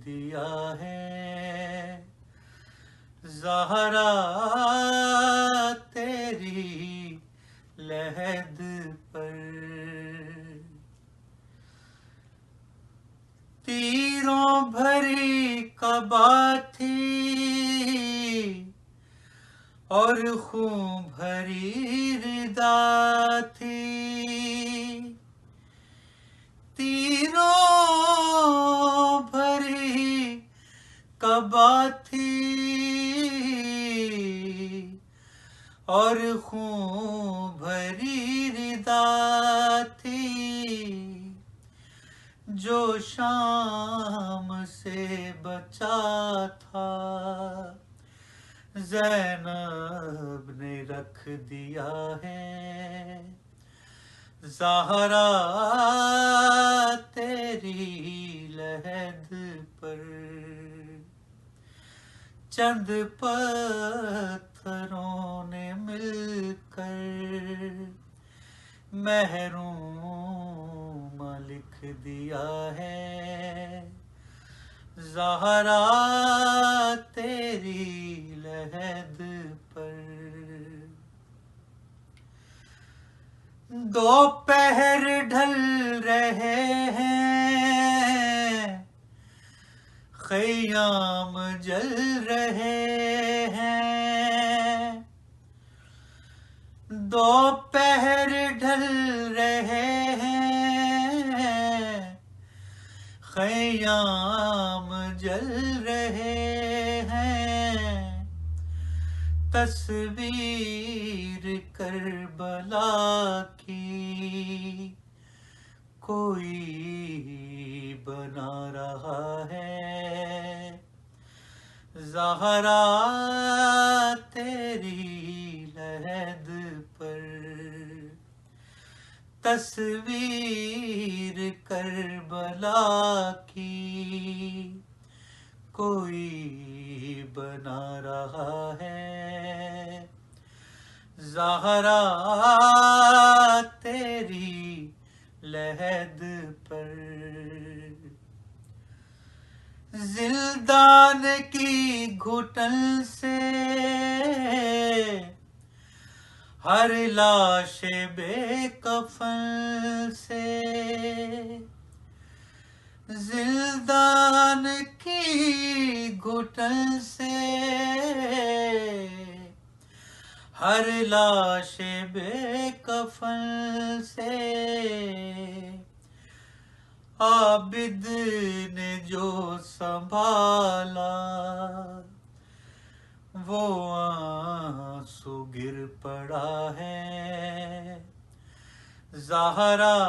دیا ہے زہرا تیری لحد پر، تیروں بھری قبا تھی اور خون بھری ردا تھی، تیروں بھری قبا تھی اور خون بھری ردا تھی، جو شام سے بچا تھا زینب نے رکھ دیا ہے زہرا تیری لحد پر، چند پتھروں نے مل کر محروم لکھ دیا ہے زہرا تیری لحد پر، دوپہر ڈھل رہے ہیں خیام جل رہے ہیں، دوپہر ڈھل رہے ہیں خیام جل رہے ہیں، تصویر کربلا کی کوئی بنا رہا ہے زہرا تیری لحد پر، تصویر کربلا کی کوئی بنا رہا ہے زہرا تیری لحد پر، زندان کی گھٹن سے ہر لاش بے کفن سے، زندان کی گھٹن سے ہر لاش بے کفن سے، عابد نے جو سنبھالا وہ آنسو گر پڑا ہے زہرا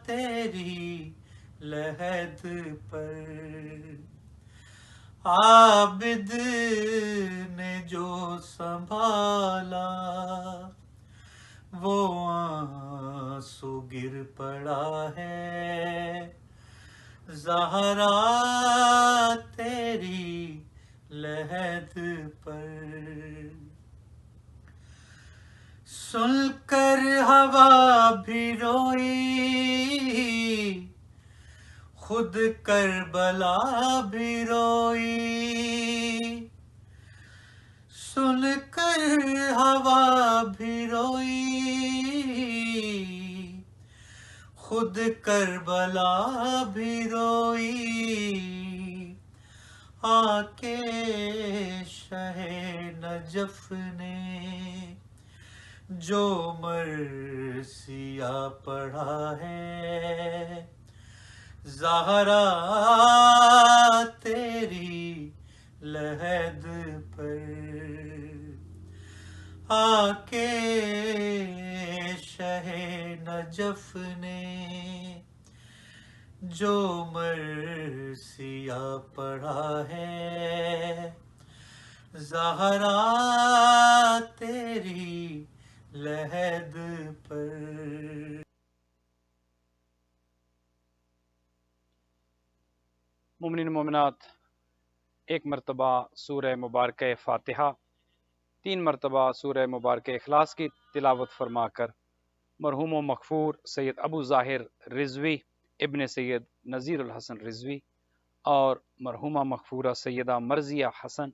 تیری لحد پر، عابد نے جو سنبھالا وہ آنسو گر پڑا ہے زہرا تیری لحد پر، سن کر ہوا بھی روئی خود کربلا بھی روئی، سن کر ہوا بھی روئی خود کربلا بھی روئی، آ کے شہ نجف نے جو مرثیہ پڑھا ہے زہرا تیری لحد پر، آ کے شہ نجف نے جو مرثیہ پڑھا ہے زہرا تیری لحد پر۔ مومنین مومنات، ایک مرتبہ سورہ مبارکہ فاتحہ، 3 مرتبہ سورہ مبارکہ اخلاص کی تلاوت فرما کر مرحوم و مغفور سید ابو ظاہر رضوی ابن سید نذیر الحسن رضوی اور مرحومہ مغفورہ سیدہ مرضیہ حسن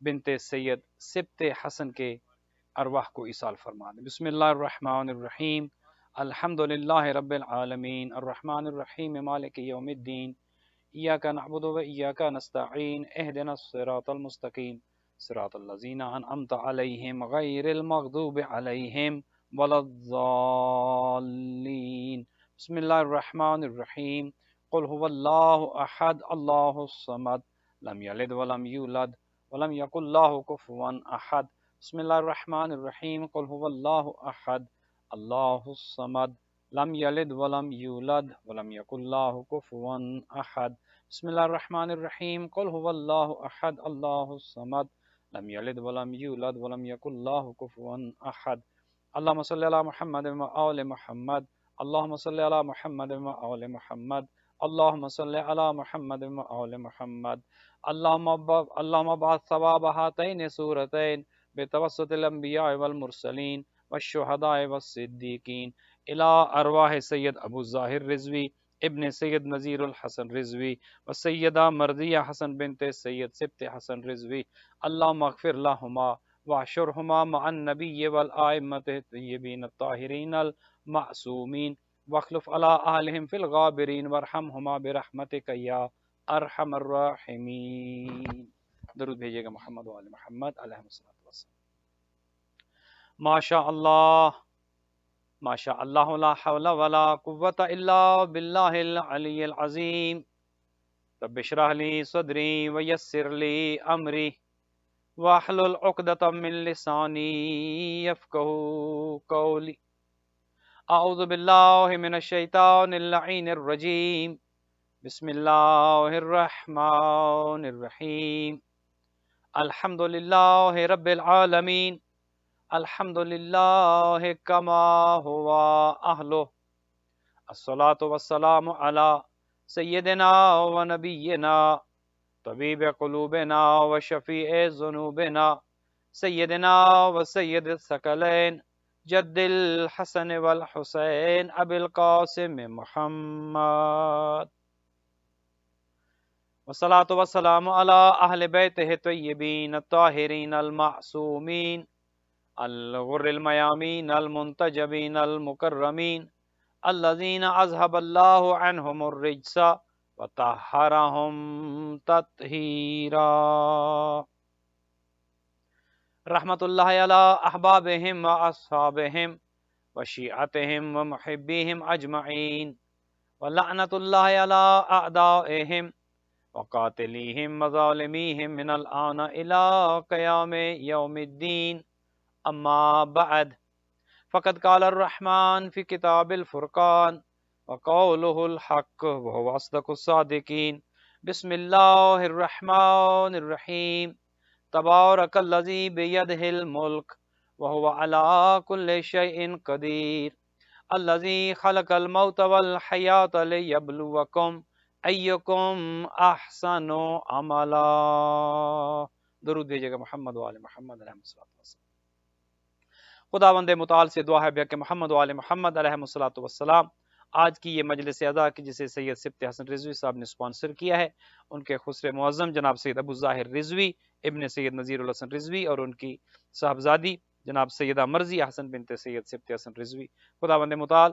بنت سید سبت حسن کے ارواح کو ایصال فرما دیں۔ بسم اللہ الرحمن الرحیم، الحمد للہ رب العالمین، الرحمن الرحیم، مالک یوم الدین، ایاک نعبد و ایاک نستعین، اہدنا الصراط المستقیم، صراط الذین انعمت علیہم غیر المغضوب علیہم ولا الضالین۔ بسم اللہ الرحمن الرحیم، قل هو اللہ احد اللہ الصمد، لم یلد ولم یولد ولم یکن له کفوا احد۔ بسم اللہ الرحمن الرحیم، قل هو اللہ احد اللہ الصمد، لم یلد ولم یولد ولم یکن له کفوا احد۔ بسم اللہ الرحمن الرحیم، قل هو اللہ احد اللہ الصمد، لم یلد ولم یولد ولم یکن له کفوا احد۔ اللہم صلی علی محمد و آل محمد، اللہم صلی علی محمد و آل محمد، اللہم صلی علی محمد و آل محمد۔ اللہم ابعث ثواب ہاتین سورتین بتوسط الانبیاء والمرسلین والشہداء والصدیقین الی ارواح سید ابو الظاہر رضوی ابن سید نذیر الحسن رضوی وسیدہ مرضیہ حسن بنت سید سبت حسن رضوی، اللہم اغفر لہما واحشرہما مع النبی والآئمۃ الطیبین الطاہرین المعصومین واخلف علی اہلہم فی الغابرین وارحمہما برحمتک یا ارحم الراحمین۔ درود بھیجیے گا محمد و آل محمد علیہ الصلوۃ والسلام۔ ماشاء اللہ، ماشاء اللہ، لا حول ولا قوۃ الا باللہ العلی العظیم۔ رب اشرح لی صدری ویسر لی امری واحلل عقدۃ من لسانی یفقہوا قولی۔ اعوذ باللہ من الشیطان اللعین الرجیم، بسم اللہ الرحمن الرحیم، الحمد للہ رب العالمین، الحمد للہ کما ہوا اہلہ، الصلاۃ والسلام علی سیدنا و نبینا طبیب قلوبنا و شفیع ذنوبنا سیدنا و سید الثقلین جد الحسن والحسین ابی القاسم محمد، والصلاة والسلام علی اہل بیتہ طیبین الطاہرین المعصومین الغر المیامین المنتجبین المکرمین الذین اذهب اللہ عنہم الرجس وطہرہم تطہیرا۔ رحمت اللہ علی احبابہم واصحابہم وشیعتہم ومحبیہم اجمعین، ولعنت اللہ علی اعدائہم وقاتلیہم وظالمیہم من الآن الى قیام یوم الدین، اما بعد، فقد قال الرحمن فی کتاب الفرقان وقولہ الحق وهو اصدق الصادقین۔ بسم اللہ الرحمن الرحیم، تبارک الذی بیدہ الملک وهو علی کل شیء قدیر، الذی خلق الموت والحیاة لیبلوکم ایکم احسن عملا۔ درود بھیجیے گا محمد و آل محمد علیہ الصلوۃ والسلام۔ خداوند متعال سے دعا ہے کہ محمد و آل محمد علیہ الصلوۃ والسلام آج کی یہ مجلس ادا کی جسے سید سبت حسن رضوی صاحب نے سپانسر کیا ہے، ان کے خسر معظم جناب سید ابو الظاہر رضوی ابن سید نذیر الحسن رضوی اور ان کی صاحبزادی جناب سیدہ مرضیہ حسن بنت سید سبت حسن رضوی، خداوند متعال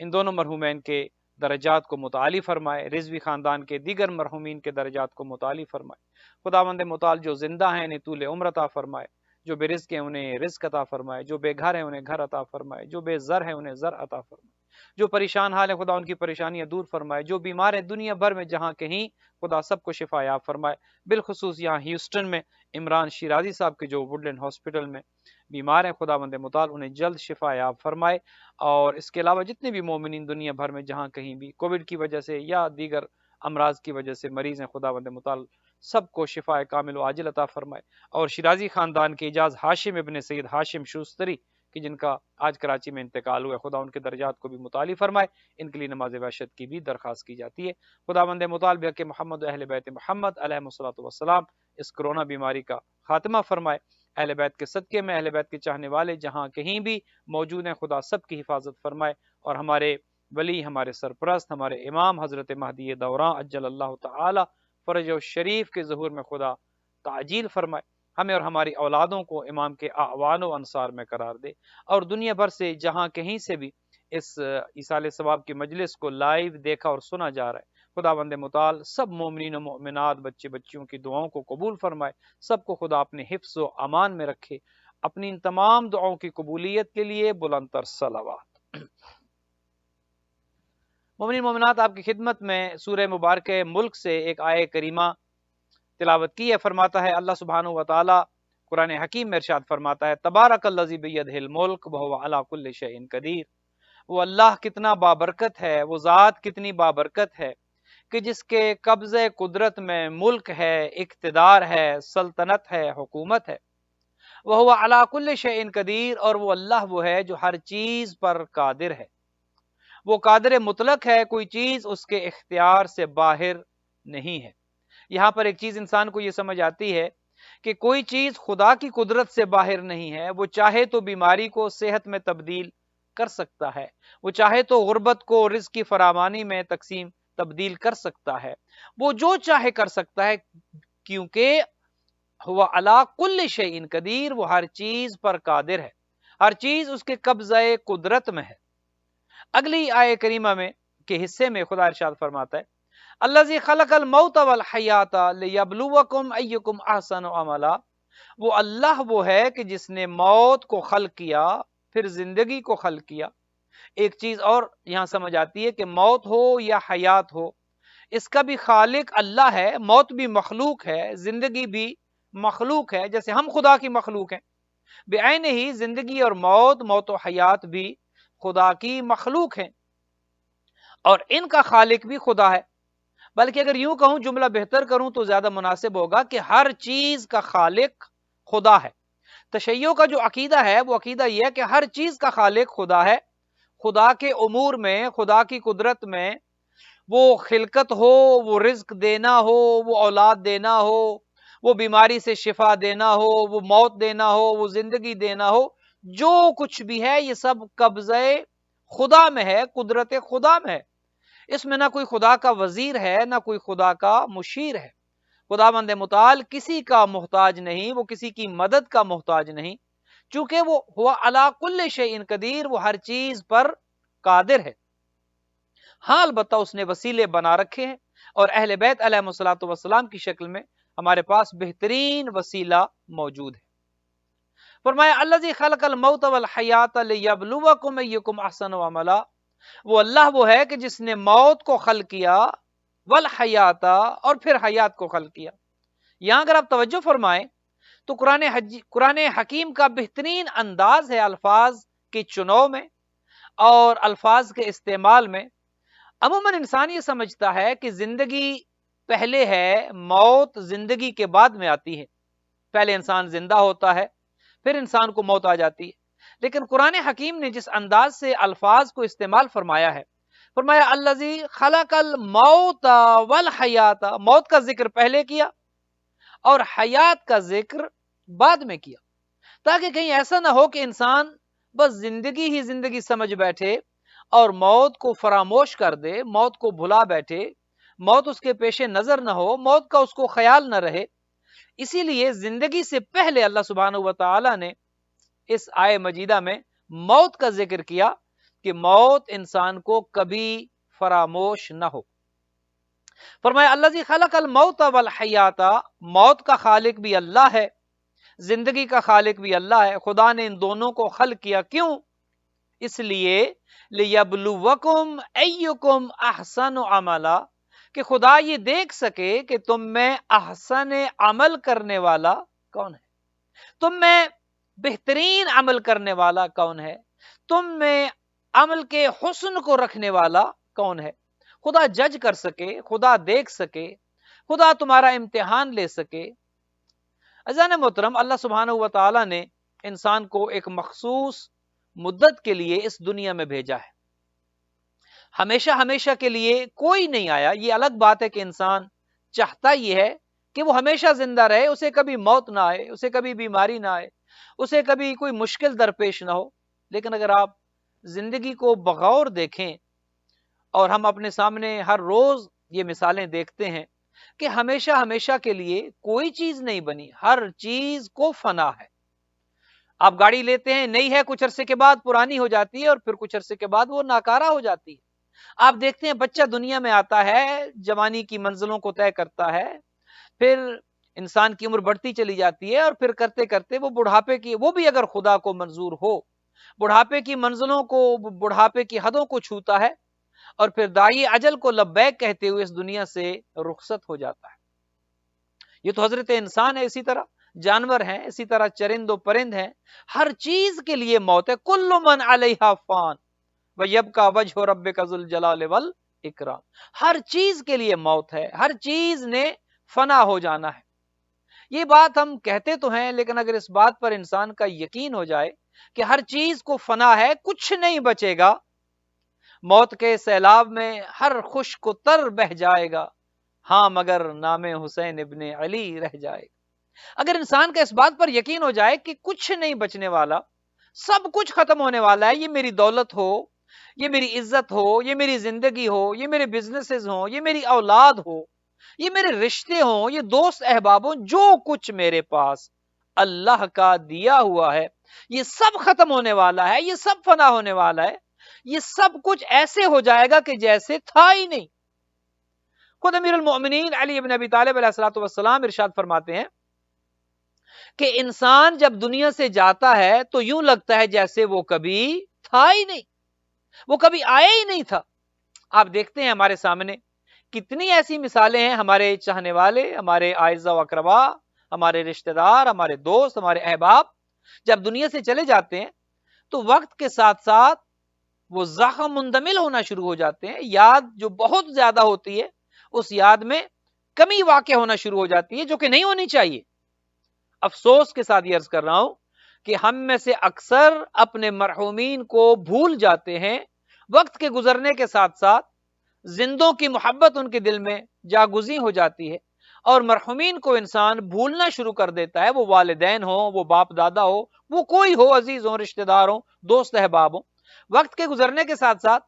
ان دونوں مرحومین کے درجات کو متعالی فرمائے، رضوی خاندان کے دیگر مرحومین کے درجات کو متعالی فرمائے۔ خداوند متعال جو زندہ ہیں انہیں طول عمر عطا فرمائے، جو بے رزق ہیں انہیں رزق عطا فرمائے، جو بے گھر ہیں انہیں گھر عطا فرمائے، جو بے زر ہیں انہیں زر عطا فرمائے، جو پریشان حال ہیں خدا ان کی پریشانیاں دور فرمائے، جو بیمار ہیں دنیا بھر میں جہاں کہیں خدا سب کو شفا یاب فرمائے، بالخصوص یہاں ہیوسٹن میں عمران شیرازی صاحب کے جو وڈلینڈ ہاسپٹل میں بیمار ہیں خداوند متعال انہیں جلد شفا یاب فرمائے، اور اس کے علاوہ جتنے بھی مومنین دنیا بھر میں جہاں کہیں بھی کووڈ کی وجہ سے یا دیگر امراض کی وجہ سے مریض ہیں خداوند متعال سب کو شفا کامل و عاجل عطا فرمائے، اور شیرازی خاندان کے اعجاز ہاشم ابن سید ہاشم شوستری کہ جن کا آج کراچی میں انتقال ہوا ہے، خدا ان کے درجات کو بھی متعالی فرمائے، ان کے لیے نماز وحشت کی بھی درخواست کی جاتی ہے۔ خداوند متعال بحق محمد و اہل بیت محمد علیہ الصلوۃ والسلام اس کرونا بیماری کا خاتمہ فرمائے، اہل بیت کے صدقے میں اہل بیت کے چاہنے والے جہاں کہیں بھی موجود ہیں خدا سب کی حفاظت فرمائے، اور ہمارے ولی، ہمارے سرپرست، ہمارے امام حضرت مہدی دوران عجل اللہ تعالی فرج شریف کے ظہور میں خدا تعجیل فرمائے، ہمیں اور ہماری اولادوں کو امام کے اعوان و انصار میں قرار دے، اور دنیا بھر سے جہاں کہیں سے بھی اس ایصال ثواب کی مجلس کو لائیو دیکھا اور سنا جا رہا ہے، خداوند متعال سب مومنین و مؤمنات بچے بچیوں کی دعاؤں کو قبول فرمائے، سب کو خدا اپنے حفظ و امان میں رکھے۔ اپنی ان تمام دعاؤں کی قبولیت کے لیے بلند تر صلوات۔ مومنین مومنات، آپ کی خدمت میں سورہ مبارکہ ملک سے ایک آیہ کریمہ تلاوت کی ہے۔ فرماتا ہے اللہ سبحانہ و تعالی قرآن حکیم میں ارشاد فرماتا ہے، تبارک الذی بیدہ الملک وہو علی کل شیء قدیر۔ وہ اللہ کتنا بابرکت ہے، وہ ذات کتنی بابرکت ہے کہ جس کے قبضے قدرت میں ملک ہے، اقتدار ہے، سلطنت ہے، حکومت ہے۔ وہو علی کل شیء قدیر، اور وہ اللہ وہ ہے جو ہر چیز پر قادر ہے، وہ قادر مطلق ہے، کوئی چیز اس کے اختیار سے باہر نہیں ہے۔ یہاں پر ایک چیز انسان کو یہ سمجھ آتی ہے کہ کوئی چیز خدا کی قدرت سے باہر نہیں ہے، وہ چاہے تو بیماری کو صحت میں تبدیل کر سکتا ہے، وہ چاہے تو غربت کو رزق کی فراوانی میں تبدیل کر سکتا ہے، وہ جو چاہے کر سکتا ہے، کیونکہ ہوا علی کل شیء قدیر، وہ ہر چیز پر قادر ہے، ہر چیز اس کے قبضہ قدرت میں ہے۔ اگلی آیہ کریمہ میں کے حصے میں خدا ارشاد فرماتا ہے، الذی خلق الموت والحیات لیبلوکم ایکم احسن عملا۔ وہ اللہ وہ ہے کہ جس نے موت کو خلق کیا پھر زندگی کو خلق کیا۔ ایک چیز اور یہاں سمجھ آتی ہے کہ موت ہو یا حیات ہو، اس کا بھی خالق اللہ ہے، موت بھی مخلوق ہے، زندگی بھی مخلوق ہے، جیسے ہم خدا کی مخلوق ہیں، بعین ہی زندگی اور موت و حیات بھی خدا کی مخلوق ہیں، اور ان کا خالق بھی خدا ہے۔ بلکہ اگر یوں کہوں، جملہ بہتر کروں تو زیادہ مناسب ہوگا کہ ہر چیز کا خالق خدا ہے۔ تشیع کا جو عقیدہ ہے وہ عقیدہ یہ ہے کہ ہر چیز کا خالق خدا ہے، خدا کے امور میں، خدا کی قدرت میں، وہ خلقت ہو، وہ رزق دینا ہو، وہ اولاد دینا ہو، وہ بیماری سے شفا دینا ہو، وہ موت دینا ہو، وہ زندگی دینا ہو، جو کچھ بھی ہے یہ سب قبضہ خدا میں ہے، قدرت خدا میں ہے۔ اس میں نہ کوئی خدا کا وزیر ہے، نہ کوئی خدا کا مشیر ہے۔ خداوند متعال کسی کا محتاج نہیں، وہ کسی کی مدد کا محتاج نہیں، چونکہ وہ ہوا علی کل شیء قدیر، وہ ہر چیز پر قادر ہے۔ ہاں البتہ اس نے وسیلے بنا رکھے ہیں، اور اہل بیت علیہ الصلوۃ والسلام کی شکل میں ہمارے پاس بہترین وسیلہ موجود ہے۔ فرمایا الذی خلق الموت والحیات لیبلوکم ایکم احسن عملا۔ وہ اللہ وہ ہے کہ جس نے موت کو خلق کیا، والحیات، اور پھر حیات کو خلق کیا۔ یہاں اگر آپ توجہ فرمائیں تو قرآن حکیم کا بہترین انداز ہے الفاظ کے چناؤ میں اور الفاظ کے استعمال میں۔ عموماً انسان یہ سمجھتا ہے کہ زندگی پہلے ہے، موت زندگی کے بعد میں آتی ہے، پہلے انسان زندہ ہوتا ہے پھر انسان کو موت آ جاتی ہے۔ لیکن قرآن حکیم نے جس انداز سے الفاظ کو استعمال فرمایا ہے، فرمایا الذی خلق الموت والحیات، موت کا ذکر پہلے کیا اور حیات کا ذکر بعد میں کیا، تاکہ کہیں ایسا نہ ہو کہ انسان بس زندگی ہی زندگی سمجھ بیٹھے اور موت کو فراموش کر دے، موت کو بھلا بیٹھے، موت اس کے پیش نظر نہ ہو، موت کا اس کو خیال نہ رہے۔ اسی لیے زندگی سے پہلے اللہ سبحانہ و تعالی نے اس آیہ مجیدہ میں موت کا ذکر کیا کہ موت انسان کو کبھی فراموش نہ ہو۔ فرمایا الذی خلق الموت والحیات، موت کا خالق بھی اللہ ہے، زندگی کا خالق بھی اللہ ہے۔ خدا نے ان دونوں کو خلق کیا، کیوں؟ اس لیے لیبلوکم ایکم احسن عملا، کہ خدا یہ دیکھ سکے کہ تم میں احسن عمل کرنے والا کون ہے، تم میں بہترین عمل کرنے والا کون ہے، تم میں عمل کے حسن کو رکھنے والا کون ہے۔ خدا جج کر سکے، خدا دیکھ سکے، خدا تمہارا امتحان لے سکے۔ عزیزان محترم، اللہ سبحانہ و تعالی نے انسان کو ایک مخصوص مدت کے لیے اس دنیا میں بھیجا ہے، ہمیشہ کے لیے کوئی نہیں آیا۔ یہ الگ بات ہے کہ انسان چاہتا یہ ہے کہ وہ ہمیشہ زندہ رہے، اسے کبھی موت نہ آئے، اسے کبھی بیماری نہ آئے، اسے کبھی کوئی مشکل درپیش نہ ہو۔ لیکن اگر آپ زندگی کو بغور دیکھیں، اور ہم اپنے سامنے ہر روز یہ مثالیں دیکھتے ہیں کہ ہمیشہ ہمیشہ کے لیے کوئی چیز نہیں بنی، ہر چیز کو فنا ہے۔ آپ گاڑی لیتے ہیں، نئی ہے، کچھ عرصے کے بعد پرانی ہو جاتی ہے، اور پھر کچھ عرصے کے بعد وہ ناکارہ ہو جاتی ہے۔ آپ دیکھتے ہیں بچہ دنیا میں آتا ہے، جوانی کی منزلوں کو طے کرتا ہے، پھر انسان کی عمر بڑھتی چلی جاتی ہے، اور پھر کرتے کرتے وہ بڑھاپے کی، وہ بھی اگر خدا کو منظور ہو، بڑھاپے کی منزلوں کو، بڑھاپے کی حدوں کو چھوتا ہے، اور پھر داعی اجل کو لبیک کہتے ہوئے اس دنیا سے رخصت ہو جاتا ہے۔ یہ تو حضرت انسان ہے، اسی طرح جانور ہیں، اسی طرح چرند و پرند ہیں، ہر چیز کے لیے موت ہے۔ کل من علیہا فان ویبقی وجہ ربک ذو الجلال والاکرام، ہر چیز کے لیے موت ہے، ہر چیز نے فنا ہو جانا ہے۔ یہ بات ہم کہتے تو ہیں، لیکن اگر اس بات پر انسان کا یقین ہو جائے کہ ہر چیز کو فنا ہے، کچھ نہیں بچے گا، موت کے سیلاب میں ہر خشک و تر بہ جائے گا، ہاں مگر نام حسین ابن علی رہ جائے گا۔ اگر انسان کا اس بات پر یقین ہو جائے کہ کچھ نہیں بچنے والا، سب کچھ ختم ہونے والا ہے، یہ میری دولت ہو، یہ میری عزت ہو، یہ میری زندگی ہو، یہ میرے بزنسز ہوں، یہ میری اولاد ہو، یہ میرے رشتے ہوں، یہ دوست احباب ہوں، جو کچھ میرے پاس اللہ کا دیا ہوا ہے، یہ سب ختم ہونے والا ہے، یہ سب فنا ہونے والا ہے، یہ سب کچھ ایسے ہو جائے گا کہ جیسے تھا ہی نہیں۔ خود امیر المؤمنین علی بن ابی طالب علیہ الصلوۃ والسلام ارشاد فرماتے ہیں کہ انسان جب دنیا سے جاتا ہے تو یوں لگتا ہے جیسے وہ کبھی تھا ہی نہیں، وہ کبھی آیا ہی نہیں تھا۔ آپ دیکھتے ہیں ہمارے سامنے کتنی ایسی مثالیں ہیں، ہمارے چاہنے والے، ہمارے اعزاء و اقربا، ہمارے رشتہ دار، ہمارے دوست، ہمارے احباب جب دنیا سے چلے جاتے ہیں تو وقت کے ساتھ ساتھ وہ زخم مندمل ہونا شروع ہو جاتے ہیں، یاد جو بہت زیادہ ہوتی ہے اس یاد میں کمی واقع ہونا شروع ہو جاتی ہے، جو کہ نہیں ہونی چاہیے۔ افسوس کے ساتھ یہ عرض کر رہا ہوں کہ ہم میں سے اکثر اپنے مرحومین کو بھول جاتے ہیں، وقت کے گزرنے کے ساتھ ساتھ زندوں کی محبت ان کے دل میں جاگزیں ہو جاتی ہے، اور مرحومین کو انسان بھولنا شروع کر دیتا ہے، وہ والدین ہوں، وہ باپ دادا ہو، وہ کوئی ہو، عزیز ہوں، رشتہ دار ہوں، دوست احباب ہوں۔ وقت کے گزرنے کے ساتھ ساتھ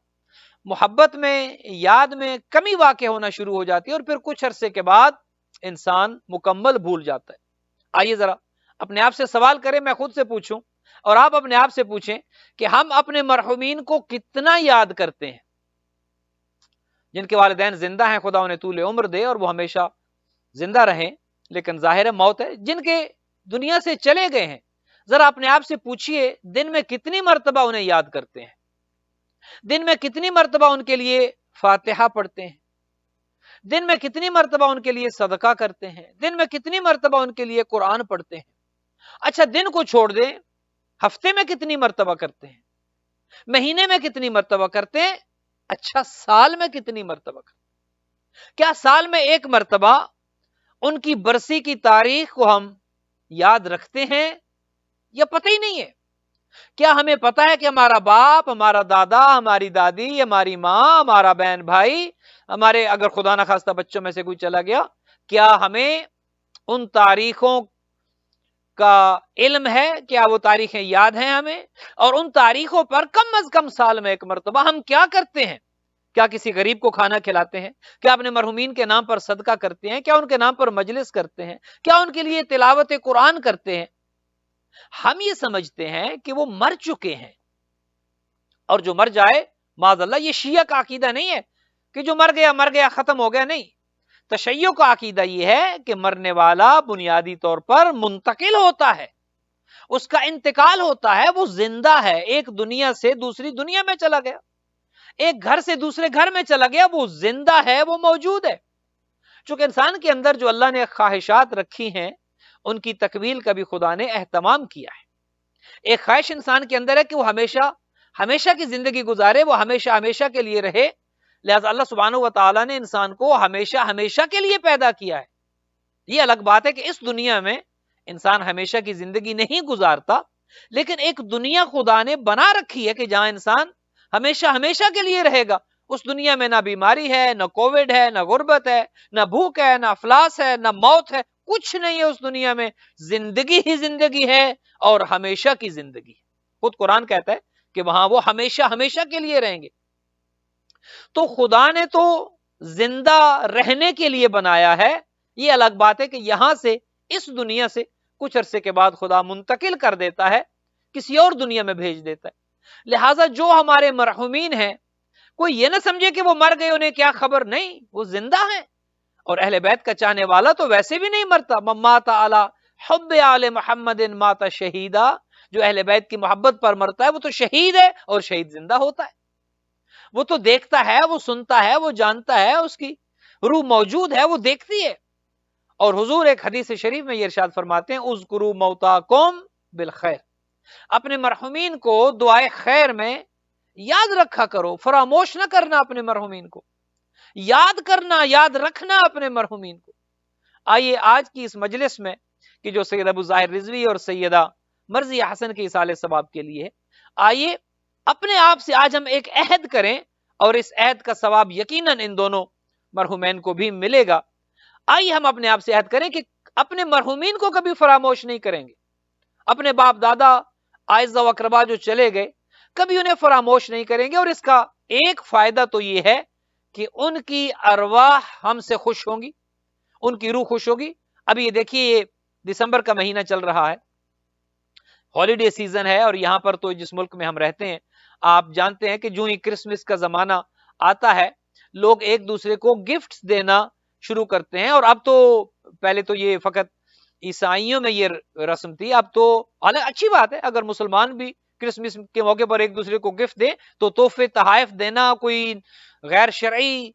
محبت میں، یاد میں کمی واقع ہونا شروع ہو جاتی ہے، اور پھر کچھ عرصے کے بعد انسان مکمل بھول جاتا ہے۔ آئیے ذرا اپنے آپ سے سوال کریں، میں خود سے پوچھوں اور آپ اپنے آپ سے پوچھیں کہ ہم اپنے مرحومین کو کتنا یاد کرتے ہیں؟ جن کے والدین زندہ ہیں، خدا انہیں طول عمر دے اور وہ ہمیشہ زندہ رہیں، لیکن ظاہر ہے موت ہے۔ جن کے دنیا سے چلے گئے ہیں، ذرا اپنے آپ سے پوچھئے دن میں کتنی مرتبہ انہیں یاد کرتے ہیں، دن میں کتنی مرتبہ ان کے لیے فاتحہ پڑھتے ہیں، دن میں کتنی مرتبہ ان کے لیے صدقہ کرتے ہیں، دن میں کتنی مرتبہ ان کے لیے قرآن پڑھتے ہیں۔ اچھا دن کو چھوڑ دیں، ہفتے میں کتنی مرتبہ کرتے ہیں، مہینے میں کتنی مرتبہ کرتے ہیں، اچھا سال میں کتنی مرتبہ کرتے ہیں؟ کیا سال میں ایک مرتبہ ان کی برسی کی تاریخ کو ہم یاد رکھتے ہیں یا پتہ ہی نہیں ہے؟ کیا ہمیں پتا ہے کہ ہمارا باپ، ہمارا دادا، ہماری دادی، ہماری ماں، ہمارا بہن بھائی، ہمارے اگر خدا نخواستہ بچوں میں سے کوئی چلا گیا، کیا ہمیں ان تاریخوں کا علم ہے؟ کیا وہ تاریخیں یاد ہیں ہمیں؟ اور ان تاریخوں پر کم از کم سال میں ایک مرتبہ ہم کیا کرتے ہیں؟ کیا کسی غریب کو کھانا کھلاتے ہیں؟ کیا اپنے مرحومین کے نام پر صدقہ کرتے ہیں؟ کیا ان کے نام پر مجلس کرتے ہیں؟ کیا ان کے لیے تلاوت قرآن کرتے ہیں؟ ہم یہ سمجھتے ہیں کہ وہ مر چکے ہیں، اور جو مر جائے معاذ اللہ، یہ شیعہ کا عقیدہ نہیں ہے کہ جو مر گیا ختم ہو گیا، نہیں۔ تشیع کا عقیدہ یہ ہے کہ مرنے والا بنیادی طور پر منتقل ہوتا ہے، اس کا انتقال ہوتا ہے، وہ زندہ ہے، ایک دنیا سے دوسری دنیا میں چلا گیا، ایک گھر سے دوسرے گھر میں چلا گیا، وہ زندہ ہے، وہ موجود ہے۔ چونکہ انسان کے اندر جو اللہ نے خواہشات رکھی ہیں ان کی تکمیل کا بھی خدا نے اہتمام کیا ہے۔ ایک خواہش انسان کے اندر ہے کہ وہ ہمیشہ کی زندگی گزارے، وہ ہمیشہ کے لیے رہے، لہذا اللہ سبحانہ و تعالیٰ نے انسان کو ہمیشہ کے لیے پیدا کیا ہے۔ یہ الگ بات ہے کہ اس دنیا میں انسان ہمیشہ کی زندگی نہیں گزارتا، لیکن ایک دنیا خدا نے بنا رکھی ہے کہ جہاں انسان ہمیشہ کے لیے رہے گا۔ اس دنیا میں نہ بیماری ہے، نہ کووڈ ہے، نہ غربت ہے، نہ بھوک ہے، نہ افلاس ہے، نہ موت ہے، کچھ نہیں ہے اس دنیا میں، زندگی ہی زندگی ہے اور ہمیشہ کی زندگی ہے۔ خود قرآن کہتا ہے کہ وہاں وہ ہمیشہ کے لیے رہیں گے۔ تو خدا نے تو زندہ رہنے کے لیے بنایا ہے، یہ الگ بات ہے کہ یہاں سے اس دنیا سے کچھ عرصے کے بعد خدا منتقل کر دیتا ہے، کسی اور دنیا میں بھیج دیتا ہے۔ لہٰذا جو ہمارے مرحومین ہیں، کوئی یہ نہ سمجھے کہ وہ مر گئے، انہیں کیا خبر، نہیں، وہ زندہ ہیں۔ اور اہل بیت کا چاہنے والا تو ویسے بھی نہیں مرتا۔ مات علی حب آل محمد مات شہیدا، جو اہل بیت کی محبت پر مرتا ہے وہ تو شہید ہے، اور شہید زندہ ہوتا ہے، وہ تو دیکھتا ہے، وہ سنتا ہے، وہ جانتا ہے، اس کی روح موجود ہے، وہ دیکھتی ہے۔ اور حضور ایک حدیث شریف میں یہ ارشاد فرماتے ہیں، اذکروا موتاکم بالخیر، اپنے مرحومین کو دعائے خیر میں یاد رکھا کرو، فراموش نہ کرنا اپنے مرحومین کو، یاد کرنا، یاد رکھنا اپنے مرحومین کو۔ آئیے آج کی اس مجلس میں کہ جو سید ابو ظاہر رضوی اور سیدہ مرضیہ حسن کے اصال ثواب کے لیے، آئیے اپنے آپ سے آج ہم ایک عہد کریں، اور اس عہد کا ثواب یقیناً ان دونوں مرحومین کو بھی ملے گا۔ آئیے ہم اپنے آپ سے عہد کریں کہ اپنے مرحومین کو کبھی فراموش نہیں کریں گے، اپنے باپ دادا اعزہ و اقربا جو چلے گئے کبھی انہیں فراموش نہیں کریں گے۔ اور اس کا ایک فائدہ تو یہ ہے کہ ان کی ارواح ہم سے خوش ہوں گی، ان کی روح خوش ہوگی۔ ابھی یہ دیکھیے، یہ دسمبر کا مہینہ چل رہا ہے، ہالیڈے سیزن ہے، اور یہاں پر تو جس ملک میں ہم رہتے ہیں آپ جانتے ہیں کہ جو ہی کرسمس کا زمانہ آتا ہے لوگ ایک دوسرے کو گفٹس دینا شروع کرتے ہیں۔ اور اب تو پہلے تو یہ فقط عیسائیوں میں یہ رسم تھی، اب تو حالانکہ اچھی بات ہے اگر مسلمان بھی کرسمس کے موقع پر ایک دوسرے کو گفٹ دے، تو تحفے تحائف دینا کوئی غیر شرعی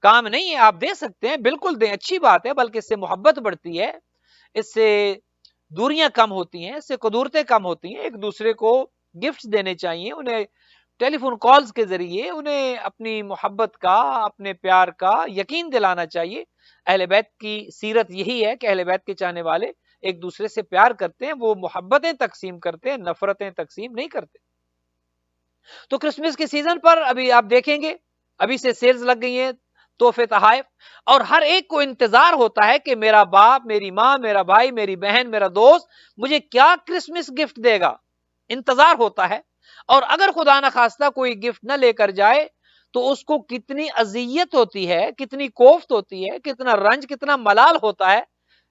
کام نہیں ہے، آپ دے سکتے ہیں، بالکل دیں، اچھی بات ہے، بلکہ اس سے محبت بڑھتی ہے، اس سے دوریاں کم ہوتی ہیں، اس سے قدورتیں کم ہوتی ہیں۔ ایک دوسرے کو گفٹ دینے چاہیے، انہیں ٹیلی فون کالز کے ذریعے انہیں اپنی محبت کا، اپنے پیار کا یقین دلانا چاہیے۔ اہل بیت کی سیرت یہی ہے کہ اہل بیت کے چاہنے والے ایک دوسرے سے پیار کرتے ہیں، وہ محبتیں تقسیم کرتے ہیں، نفرتیں تقسیم نہیں کرتے۔ تو کرسمس کے سیزن پر ابھی آپ دیکھیں گے ابھی سے سیلز لگ گئی ہیں، تحفے تحائف، اور ہر ایک کو انتظار ہوتا ہے کہ میرا باپ، میری ماں، میرا بھائی، میری بہن، میرا دوست مجھے کیا کرسمس گفٹ دے گا، انتظار ہوتا ہے۔ اور اگر خدا نخواستہ کوئی گفٹ نہ لے کر جائے تو اس کو کتنی اذیت ہوتی ہے، کتنی کوفت ہوتی ہے، کتنا رنج، کتنا ملال ہوتا ہے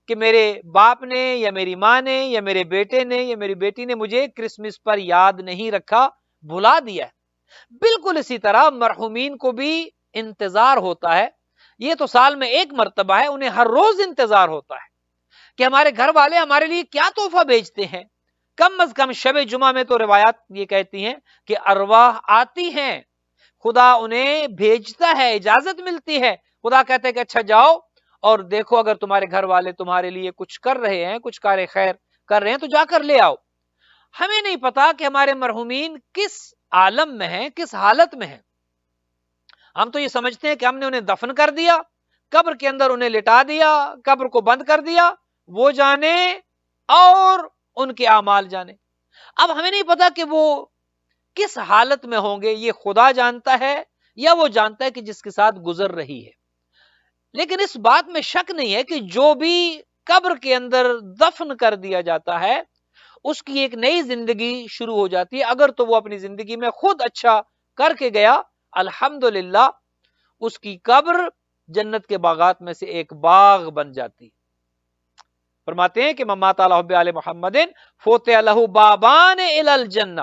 کہ میرے باپ نے یا میری ماں نے یا میرے بیٹے نے یا میری بیٹی نے مجھے کرسمس پر یاد نہیں رکھا، بھلا دیا ہے۔ بالکل اسی طرح مرحومین کو بھی انتظار ہوتا ہے، یہ تو سال میں ایک مرتبہ ہے، انہیں ہر روز انتظار ہوتا ہے کہ ہمارے گھر والے ہمارے لیے کیا تحفہ بھیجتے ہیں۔ کم از کم شب جمعہ میں تو روایات یہ کہتی ہیں کہ ارواح آتی ہیں، خدا انہیں بھیجتا ہے، اجازت ملتی ہے، خدا کہتے ہیں کہ اچھا جاؤ اور دیکھو اگر تمہارے گھر والے تمہارے لیے کچھ کر رہے ہیں، کچھ کار خیر کر رہے ہیں تو جا کر لے آؤ۔ ہمیں نہیں پتا کہ ہمارے مرحومین کس عالم میں ہیں، کس حالت میں ہیں۔ ہم تو یہ سمجھتے ہیں کہ ہم نے انہیں دفن کر دیا، قبر کے اندر انہیں لٹا دیا، قبر کو بند کر دیا، وہ جانے اور ان کے اعمال جانے۔ اب ہمیں نہیں پتا کہ وہ کس حالت میں ہوں گے، یہ خدا جانتا ہے یا وہ جانتا ہے کہ جس کے ساتھ گزر رہی ہے۔ لیکن اس بات میں شک نہیں ہے کہ جو بھی قبر کے اندر دفن کر دیا جاتا ہے اس کی ایک نئی زندگی شروع ہو جاتی ہے، اگر تو وہ اپنی زندگی میں خود اچھا کر کے گیا الحمدللہ، اس کی قبر جنت کے باغات میں سے ایک باغ بن جاتی ہے۔ فرماتے ہیں کہ مات علی حب آل محمد فتح لہ بابان الی الجنہ،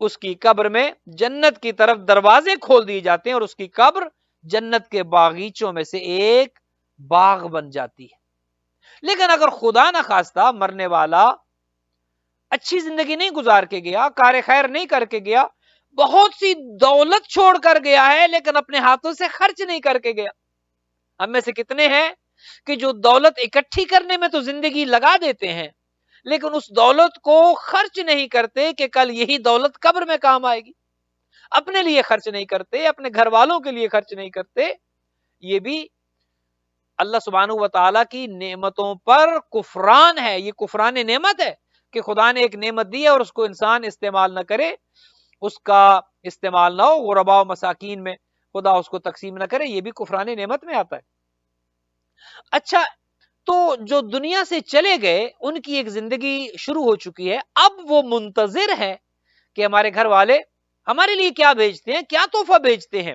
اس کی قبر میں جنت کی طرف دروازے کھول دیے جاتے ہیں اور اس کی قبر جنت کے باغیچوں میں سے ایک باغ بن جاتی ہے۔ لیکن اگر خدا نہ خواستہ مرنے والا اچھی زندگی نہیں گزار کے گیا، کار خیر نہیں کر کے گیا، بہت سی دولت چھوڑ کر گیا ہے لیکن اپنے ہاتھوں سے خرچ نہیں کر کے گیا۔ ہم میں سے کتنے ہیں کہ جو دولت اکٹھی کرنے میں تو زندگی لگا دیتے ہیں لیکن اس دولت کو خرچ نہیں کرتے کہ کل یہی دولت قبر میں کام آئے گی، اپنے لیے خرچ نہیں کرتے، اپنے گھر والوں کے لیے خرچ نہیں کرتے۔ یہ بھی اللہ سبحانہ و تعالیٰ کی نعمتوں پر کفران ہے، یہ کفران نعمت ہے کہ خدا نے ایک نعمت دی ہے اور اس کو انسان استعمال نہ کرے، اس کا استعمال نہ ہو، غرباء و مساکین میں خدا اس کو تقسیم نہ کرے، یہ بھی کفران نعمت میں آتا ہے۔ اچھا، تو جو دنیا سے چلے گئے ان کی ایک زندگی شروع ہو چکی ہے، اب وہ منتظر ہے کہ ہمارے گھر والے ہمارے لیے کیا بھیجتے ہیں، کیا تحفہ بھیجتے ہیں۔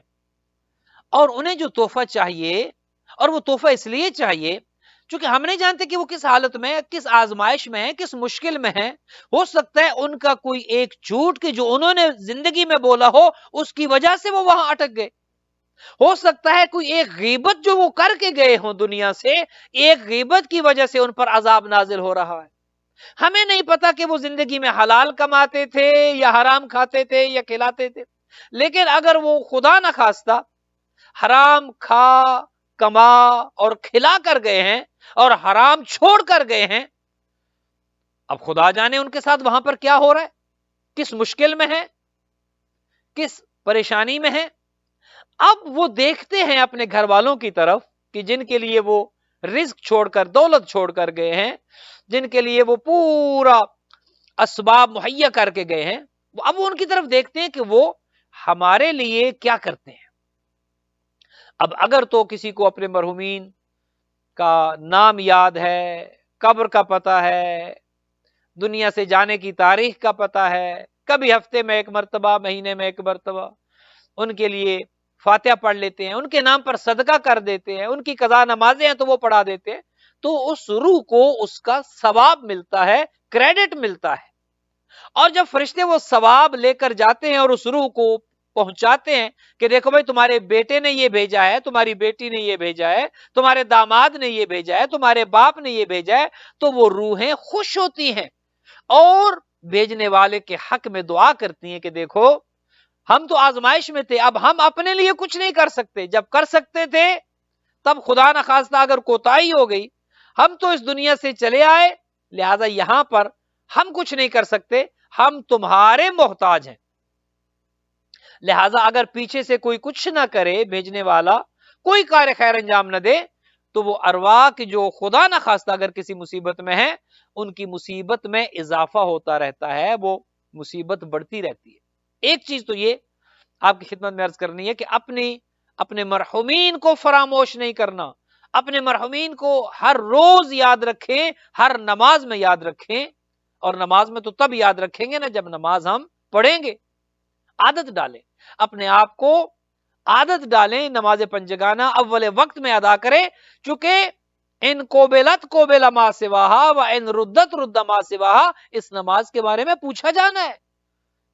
اور انہیں جو تحفہ چاہیے، اور وہ تحفہ اس لیے چاہیے چونکہ ہم نہیں جانتے کہ وہ کس حالت میں، کس آزمائش میں ہے، کس مشکل میں ہے. ہو سکتا ہے ان کا کوئی ایک جھوٹ کہ جو انہوں نے زندگی میں بولا ہو اس کی وجہ سے وہ وہاں اٹک گئے. ہو سکتا ہے کوئی ایک غیبت جو وہ کر کے گئے ہوں دنیا سے، ایک غیبت کی وجہ سے ان پر عذاب نازل ہو رہا ہے. ہمیں نہیں پتا کہ وہ زندگی میں حلال کماتے تھے یا حرام کھاتے تھے یا کھلاتے تھے، لیکن اگر وہ خدا نہ خواستہ حرام کھا کما اور کھلا کر گئے ہیں اور حرام چھوڑ کر گئے ہیں، اب خدا جانے ان کے ساتھ وہاں پر کیا ہو رہا ہے، کس مشکل میں ہے، کس پریشانی میں ہے. اب وہ دیکھتے ہیں اپنے گھر والوں کی طرف کہ جن کے لیے وہ رزق چھوڑ کر، دولت چھوڑ کر گئے ہیں، جن کے لیے وہ پورا اسباب مہیا کر کے گئے ہیں. اب وہ ان کی طرف دیکھتے ہیں کہ وہ ہمارے لیے کیا کرتے ہیں. اب اگر تو کسی کو اپنے مرحومین کا نام یاد ہے، قبر کا پتہ ہے، دنیا سے جانے کی تاریخ کا پتہ ہے، کبھی ہفتے میں ایک مرتبہ، مہینے میں ایک مرتبہ ان کے لیے فاتحہ پڑھ لیتے ہیں، ان کے نام پر صدقہ کر دیتے ہیں، ان کی قضا نمازیں ہیں تو وہ پڑھا دیتے ہیں، تو اس روح کو اس کا ثواب ملتا ہے، کریڈٹ ملتا ہے. اور جب فرشتے وہ ثواب لے کر جاتے ہیں اور اس روح کو پہنچاتے ہیں کہ دیکھو بھائی تمہارے بیٹے نے یہ بھیجا ہے، تمہاری بیٹی نے یہ بھیجا ہے، تمہارے داماد نے یہ بھیجا ہے، تمہارے باپ نے یہ بھیجا ہے، تو وہ روحیں خوش ہوتی ہیں اور بھیجنے والے کے حق میں دعا کرتی ہیں کہ دیکھو ہم تو آزمائش میں تھے، اب ہم اپنے لیے کچھ نہیں کر سکتے، جب کر سکتے تھے تب خدا نخواستہ اگر کوتاہی ہو گئی، ہم تو اس دنیا سے چلے آئے، لہذا یہاں پر ہم کچھ نہیں کر سکتے، ہم تمہارے محتاج ہیں. لہذا اگر پیچھے سے کوئی کچھ نہ کرے، بھیجنے والا کوئی کار خیر انجام نہ دے، تو وہ ارواح کی جو خدا نہ خواستہ اگر کسی مصیبت میں ہے، ان کی مصیبت میں اضافہ ہوتا رہتا ہے، وہ مصیبت بڑھتی رہتی ہے. ایک چیز تو یہ آپ کی خدمت میں عرض کرنی ہے کہ اپنے مرحومین کو فراموش نہیں کرنا، اپنے مرحومین کو ہر روز یاد رکھیں، ہر نماز میں یاد رکھیں. اور نماز میں تو تب یاد رکھیں گے نا جب نماز ہم پڑھیں گے. عادت ڈالیں، اپنے آپ کو عادت ڈالیں، نماز پنجگانہ اول وقت میں ادا کریں، چونکہ ان قوبلت قوبل ما سواہا و ان ردت رد ما سواہا، اس نماز کے بارے میں پوچھا جانا ہے.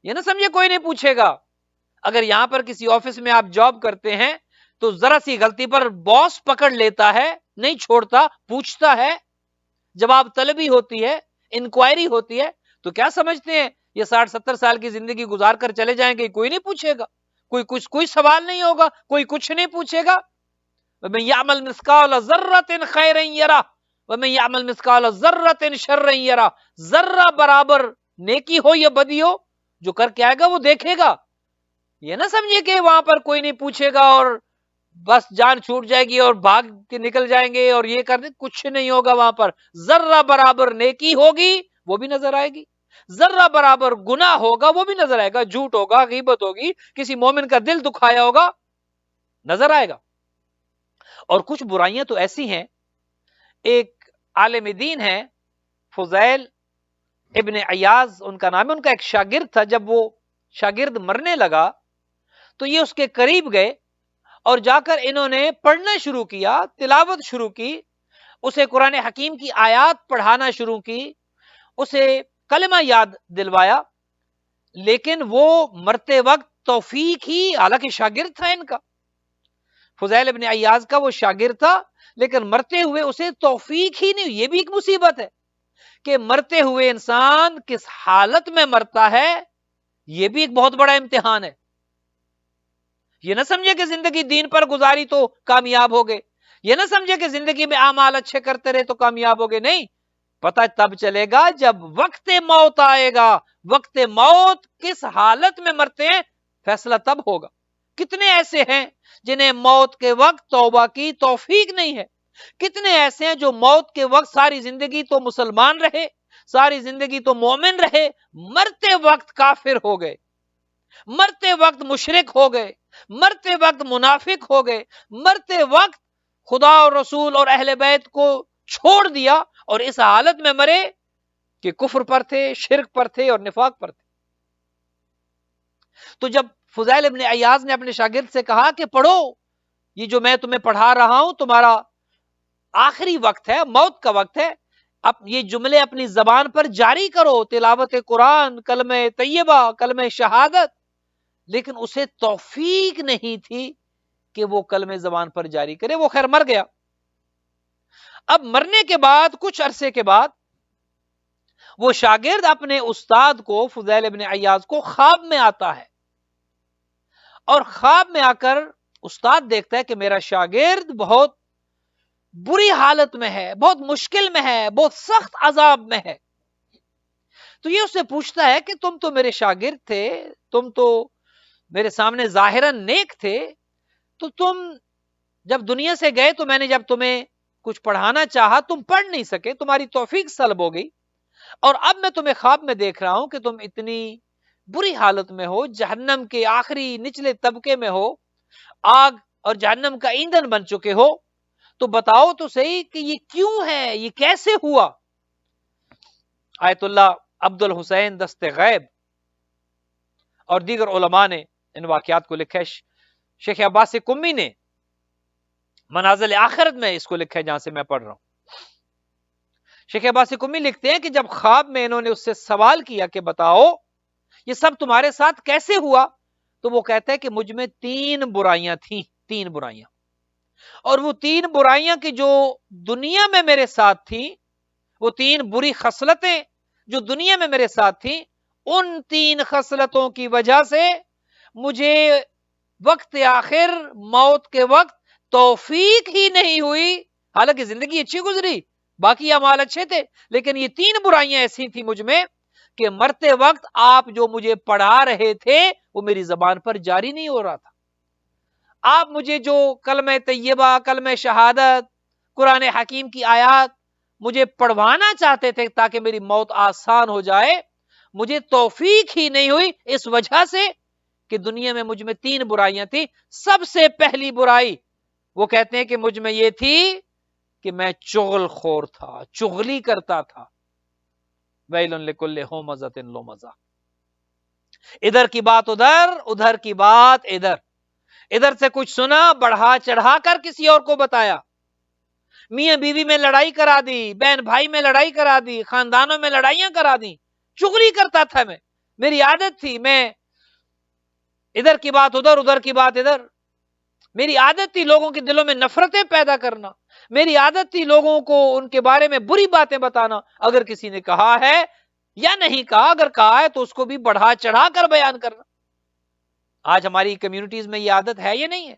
یہ نہ سمجھے کوئی نہیں پوچھے گا. اگر یہاں پر کسی آفس میں آپ جاب کرتے ہیں تو ذرا سی غلطی پر باس پکڑ لیتا ہے، نہیں چھوڑتا، پوچھتا ہے، جواب طلبی ہوتی ہے، انکوائری ہوتی ہے. تو کیا سمجھتے ہیں یہ 60-70 سال کی زندگی گزار کر چلے جائیں گے، کوئی نہیں پوچھے گا، کوئی سوال نہیں ہوگا، کوئی کچھ نہیں پوچھے گا. وَمَن يَعْمَلْ مِثْقَالَ ذَرَّةٍ خَيْرًا يَرَهُ وَمَن يَعْمَلْ مِثْقَالَ ذَرَّةٍ شَرًّا يَرَهُ. ذرہ برابر نیکی ہو یا بدی ہو، جو کر کے آئے گا وہ دیکھے گا. یہ نہ سمجھے کہ وہاں پر کوئی نہیں پوچھے گا اور بس جان چھوٹ جائے گی اور بھاگ کے نکل جائیں گے اور یہ کر دیں، کچھ نہیں ہوگا. وہاں پر ذرہ برابر نیکی ہوگی وہ بھی نظر آئے گی، ذرہ برابر گناہ ہوگا وہ بھی نظر آئے گا، جھوٹ ہوگا، غیبت ہوگی، کسی مومن کا دل دکھایا ہوگا، نظر آئے گا. اور کچھ برائیاں تو ایسی ہیں، ایک عالم دین ہے فضیل ابن عیاض ان کا نام ہے، ان کا ایک شاگرد تھا. جب وہ شاگرد مرنے لگا تو یہ اس کے قریب گئے اور جا کر انہوں نے پڑھنا شروع کیا، تلاوت شروع کی، اسے قرآن حکیم کی آیات پڑھانا شروع کی، اسے کلمہ یاد دلوایا. لیکن وہ مرتے وقت توفیق ہی، حالانکہ شاگرد تھا ان کا، فضیل ابن عیاض کا وہ شاگرد تھا، لیکن مرتے ہوئے اسے توفیق ہی نہیں. یہ بھی ایک مصیبت ہے کہ مرتے ہوئے انسان کس حالت میں مرتا ہے، یہ بھی ایک بہت بڑا امتحان ہے. یہ نہ سمجھے کہ زندگی دین پر گزاری تو کامیاب ہو گئے، یہ نہ سمجھے کہ زندگی میں اعمال اچھے کرتے رہے تو کامیاب ہو گئے. نہیں، پتہ تب چلے گا جب وقت موت آئے گا. وقت موت کس حالت میں مرتے ہیں فیصلہ تب ہوگا. کتنے ایسے ہیں جنہیں موت کے وقت توبہ کی توفیق نہیں ہے، کتنے ایسے ہیں جو موت کے وقت ساری زندگی تو مسلمان رہے، ساری زندگی تو مومن رہے، مرتے وقت کافر ہو گئے، مرتے وقت مشرک ہو گئے، مرتے وقت منافق ہو گئے، مرتے وقت خدا اور رسول اور اہل بیت کو چھوڑ دیا اور اس حالت میں مرے کہ کفر پر تھے، شرک پر تھے اور نفاق پر تھے. تو جب فضیل ابن عیاض نے اپنے شاگرد سے کہا کہ پڑھو یہ جو میں تمہیں پڑھا رہا ہوں تمہارا آخری وقت ہے، موت کا وقت ہے، اب یہ جملے اپنی زبان پر جاری کرو، تلاوت قرآن، کلمہ طیبہ، کلمہ شہادت، لیکن اسے توفیق نہیں تھی کہ وہ کلمہ زبان پر جاری کرے، وہ خیر مر گیا۔ اب مرنے کے بعد کچھ عرصے کے بعد وہ شاگرد اپنے استاد کو، فضیل ابن عیاض کو، خواب میں آتا ہے، اور خواب میں آ کر استاد دیکھتا ہے کہ میرا شاگرد بہت بری حالت میں ہے، بہت مشکل میں ہے، بہت سخت عذاب میں ہے۔ تو یہ اس سے پوچھتا ہے کہ تم تو میرے شاگرد تھے، تم تو میرے سامنے ظاہراً نیک تھے، تو تم جب دنیا سے گئے تو میں نے جب تمہیں کچھ پڑھانا چاہا تم پڑھ نہیں سکے، تمہاری توفیق سلب ہو گئی، اور اب میں تمہیں خواب میں دیکھ رہا ہوں کہ تم اتنی بری حالت میں ہو، جہنم کے آخری نچلے طبقے میں ہو، آگ اور جہنم کا ایندھن بن چکے ہو، تو بتاؤ تو صحیح کہ یہ کیوں ہے، یہ کیسے ہوا؟ آیت اللہ عبد الحسین دست غیب اور دیگر علماء نے ان واقعات کو لکھا ہے۔ شیخ عباس کمی نے منازل آخرت میں اس کو لکھا ہے جہاں سے میں پڑھ رہا ہوں۔ شیخ عباس کمی لکھتے ہیں کہ جب خواب میں انہوں نے اس سے سوال کیا کہ بتاؤ یہ سب تمہارے ساتھ کیسے ہوا، تو وہ کہتا ہے کہ مجھ میں 3 برائیاں تھیں، 3 برائیاں، اور وہ 3 برائیاں کی جو دنیا میں میرے ساتھ تھیں، وہ 3 بری خصلتیں جو دنیا میں میرے ساتھ تھیں، ان 3 خصلتوں کی وجہ سے مجھے وقت آخر، موت کے وقت توفیق ہی نہیں ہوئی، حالانکہ زندگی اچھی گزری، باقی اعمال اچھے تھے، لیکن یہ 3 برائیاں ایسی تھیں مجھ میں کہ مرتے وقت آپ جو مجھے پڑھا رہے تھے وہ میری زبان پر جاری نہیں ہو رہا تھا۔ آپ مجھے جو کلمہ طیبہ، کلمہ شہادت، قرآن حکیم کی آیات مجھے پڑھوانا چاہتے تھے تاکہ میری موت آسان ہو جائے، مجھے توفیق ہی نہیں ہوئی، اس وجہ سے کہ دنیا میں مجھ میں 3 برائیاں تھیں۔ سب سے پہلی برائی وہ کہتے ہیں کہ مجھ میں یہ تھی کہ میں چغل خور تھا، چغلی کرتا تھا۔ ویل لکل ہمزۃ لمزہ، ادھر کی بات ادھر، ادھر کی بات ادھر، ادھر سے کچھ سنا، بڑھا چڑھا کر کسی اور کو بتایا، میاں بیوی میں لڑائی کرا دی، بہن بھائی میں لڑائی کرا دی، خاندانوں میں لڑائیاں کرا دی، چغلی کرتا تھا میں، میری عادت تھی، میں ادھر کی بات ادھر، ادھر کی بات ادھر، میری عادت تھی لوگوں کے دلوں میں نفرتیں پیدا کرنا، میری عادت تھی لوگوں کو ان کے بارے میں بری باتیں بتانا، اگر کسی نے کہا ہے یا نہیں کہا، اگر کہا ہے تو اس کو بھی بڑھا چڑھا کر بیان کرنا۔ آج ہماری کمیونٹیز میں یہ عادت ہے یا نہیں ہے؟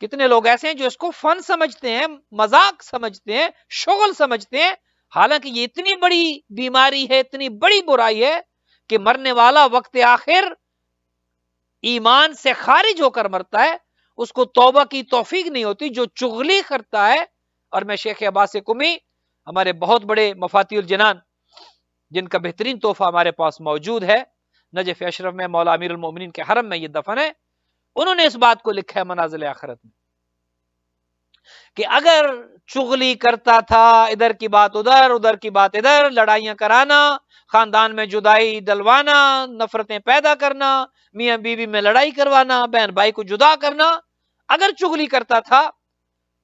کتنے لوگ ایسے ہیں جو اس کو فن سمجھتے ہیں، مذاق سمجھتے ہیں، شغل سمجھتے ہیں، حالانکہ یہ اتنی بڑی بیماری ہے، اتنی بڑی برائی ہے کہ مرنے والا وقت آخر ایمان سے خارج ہو کر مرتا ہے، اس کو توبہ کی توفیق نہیں ہوتی، جو چغلی کرتا ہے۔ اور میں شیخ عباس کمی، ہمارے بہت بڑے مفاتیح الجنان جن کا بہترین تحفہ ہمارے پاس موجود ہے، نجف اشرف میں مولا امیر المومنین کے حرم میں یہ دفن ہے، انہوں نے اس بات کو لکھا ہے منازل آخرت میں کہ اگر چغلی کرتا تھا، ادھر کی بات ادھر، ادھر کی بات ادھر، لڑائیاں کرانا، خاندان میں جدائی ڈلوانا، نفرتیں پیدا کرنا، میاں بیوی میں لڑائی کروانا، بہن بھائی کو جدا کرنا، اگر چغلی کرتا تھا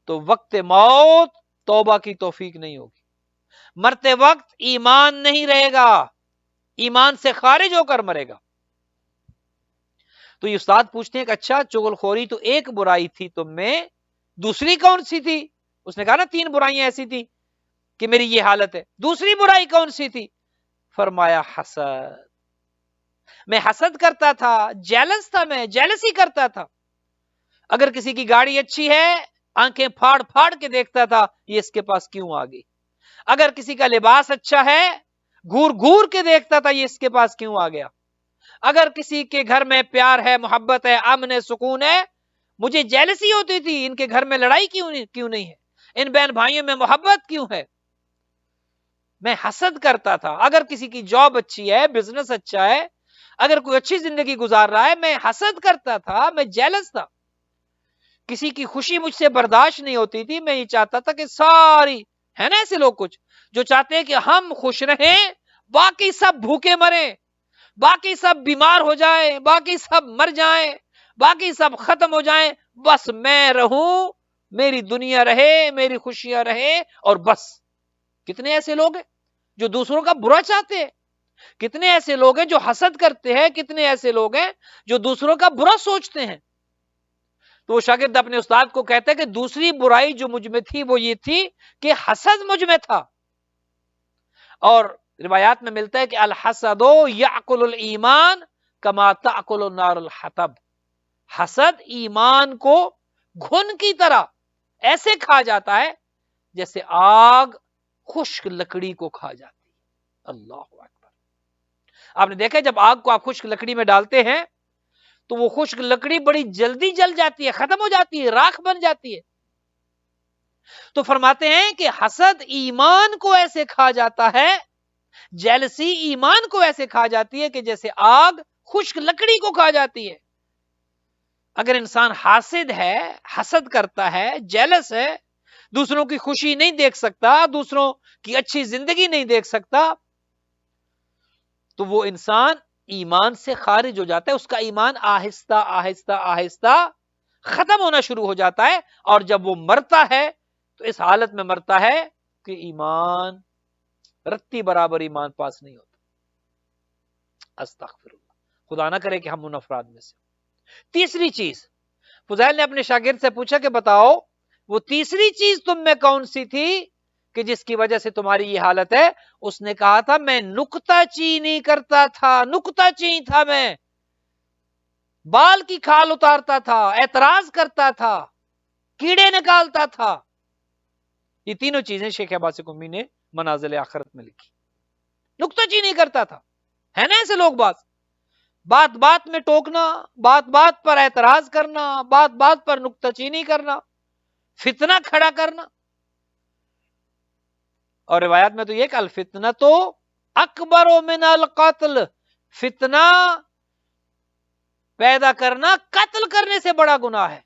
تو وقت موت توبہ کی توفیق نہیں ہوگی، مرتے وقت ایمان نہیں رہے گا، ایمان سے خارج ہو کر مرے گا۔ تو یہ استاد پوچھتے ہیں کہ اچھا چغل خوری تو ایک برائی تھی تم میں، دوسری کون سی تھی؟ اس نے کہا نا 3 برائیاں ایسی تھی کہ میری یہ حالت ہے، دوسری برائی کون سی تھی؟ فرمایا حسد، میں حسد کرتا تھا، جیلس تھا، میں جیلسی کرتا تھا، اگر کسی کی گاڑی اچھی ہے آنکھیں پھاڑ پھاڑ کے دیکھتا تھا یہ اس کے پاس کیوں آ گئی، اگر کسی کا لباس اچھا ہے گھور گھور کے دیکھتا تھا یہ اس کے پاس کیوں آ گیا، اگر کسی کے گھر میں پیار ہے، محبت ہے، امن ہے، سکون ہے، مجھے جیلسی ہوتی تھی ان کے گھر میں لڑائی کیوں نہیں ہے، ان بہن بھائیوں میں محبت کیوں ہے، میں حسد کرتا تھا، اگر کسی کی جاب اچھی ہے، بزنس اچھا ہے، اگر کوئی اچھی زندگی گزار رہا ہے میں حسد کرتا تھا، میں جیلس تھا، کسی کی خوشی مجھ سے برداشت نہیں ہوتی تھی، میں یہ چاہتا تھا کہ ساری ہے نا ایسے لوگ کچھ جو چاہتے ہیں کہ ہم خوش رہیں باقی سب بھوکے مریں، باقی سب بیمار ہو جائیں، باقی سب مر جائیں، باقی سب ختم ہو جائیں، بس میں رہوں، میری دنیا رہے، میری خوشیاں رہے اور بس. کتنے ایسے لوگ ہیں جو دوسروں کا برا چاہتے ہیں، کتنے ایسے لوگ ہیں جو حسد کرتے ہیں، کتنے ایسے لوگ ہیں جو دوسروں کا برا سوچتے ہیں. تو وہ شاگرد اپنے استاد کو کہتا ہے کہ دوسری برائی جو مجھ میں تھی وہ یہ تھی کہ حسد مجھ میں تھا. اور روایات میں ملتا ہے کہ الحسد یاکل الایمان کما تاکل النار الحطب. حسد ایمان کو گھن کی طرح ایسے کھا جاتا ہے جیسے آگ خشک لکڑی کو کھا جاتی ہے. اللہ اکبر. آپ نے دیکھا جب آگ کو آپ خشک لکڑی میں ڈالتے ہیں تو وہ خشک لکڑی بڑی جلدی جل جاتی ہے، ختم ہو جاتی ہے، راکھ بن جاتی ہے. تو فرماتے ہیں کہ حسد ایمان کو ایسے کھا جاتا ہے، جیلسی ایمان کو ایسے کھا جاتی ہے کہ جیسے آگ خشک لکڑی کو کھا جاتی ہے. اگر انسان حاسد ہے، حسد کرتا ہے، جیلس ہے، دوسروں کی خوشی نہیں دیکھ سکتا، دوسروں کی اچھی زندگی نہیں دیکھ سکتا، تو وہ انسان ایمان سے خارج ہو جاتا ہے. اس کا ایمان آہستہ آہستہ آہستہ ختم ہونا شروع ہو جاتا ہے. اور جب وہ مرتا ہے تو اس حالت میں مرتا ہے کہ ایمان رتی برابر ایمان پاس نہیں ہوتا. استغفر اللہ. خدا نہ کرے کہ ہم ان افراد میں سے. تیسری چیز، فضیل نے اپنے شاگرد سے پوچھا کہ بتاؤ وہ تیسری چیز تم میں کون سی تھی کہ جس کی وجہ سے تمہاری یہ حالت ہے؟ اس نے کہا تھا میں نکتہ چینی کرتا تھا، نکتہ چین تھا، میں بال کی کھال اتارتا تھا، اعتراض کرتا تھا، کیڑے نکالتا تھا. یہ تینوں چیزیں شیخ عباس قمی نے منازل آخرت میں لکھی. نکتہ چینی کرتا تھا، ہے نا ایسے لوگ، بات بات میں ٹوکنا، بات بات پر اعتراض کرنا، بات بات پر نکتہ چینی کرنا، فتنہ کھڑا کرنا. اور روایات میں تو یہ کہ الفتنہ تو اکبر من القتل، فتنہ پیدا کرنا قتل کرنے سے بڑا گناہ ہے.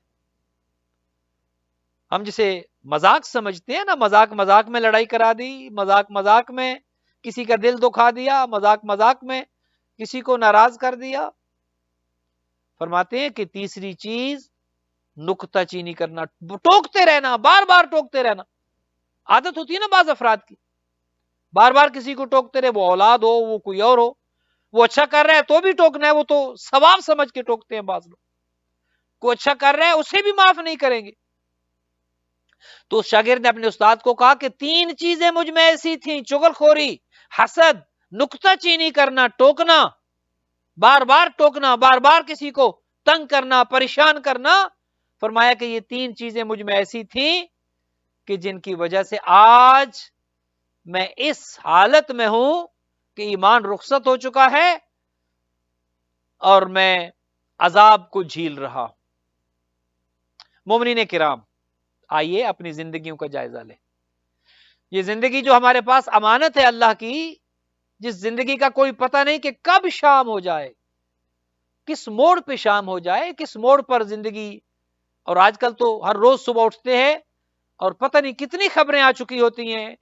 ہم جسے مذاق سمجھتے ہیں نا، مذاق مذاق میں لڑائی کرا دی، مذاق مذاق میں کسی کا دل دکھا دیا، مذاق مذاق میں کسی کو ناراض کر دیا. فرماتے ہیں کہ تیسری چیز نکتہ چینی کرنا، ٹوکتے رہنا، بار بار ٹوکتے رہنا. عادت ہوتی ہے نا بعض افراد کی، بار بار کسی کو ٹوکتے رہے، وہ اولاد ہو، وہ کوئی اور ہو، وہ اچھا کر رہا ہے تو بھی ٹوکنا ہے، وہ تو ثواب سمجھ کے ٹوکتے ہیں. بعض لوگ کو اچھا کر رہا ہے اسے بھی معاف نہیں کریں گے. تو اس شاگرد نے اپنے استاد کو کہا کہ تین چیزیں مجھ میں ایسی تھیں، چغل خوری، حسد، نکتہ چینی کرنا، ٹوکنا، بار بار ٹوکنا، بار بار کسی کو تنگ کرنا، پریشان کرنا. فرمایا کہ یہ تین چیزیں مجھ میں ایسی تھیں کہ جن کی وجہ سے آج میں اس حالت میں ہوں کہ ایمان رخصت ہو چکا ہے اور میں عذاب کو جھیل رہا. مومنین کرام، آئیے اپنی زندگیوں کا جائزہ لیں. یہ زندگی جو ہمارے پاس امانت ہے اللہ کی، جس زندگی کا کوئی پتہ نہیں کہ کب شام ہو جائے، کس موڑ پہ شام ہو جائے، کس موڑ پر زندگی. اور آج کل تو ہر روز صبح اٹھتے ہیں اور پتہ نہیں کتنی خبریں آ چکی ہوتی ہیں،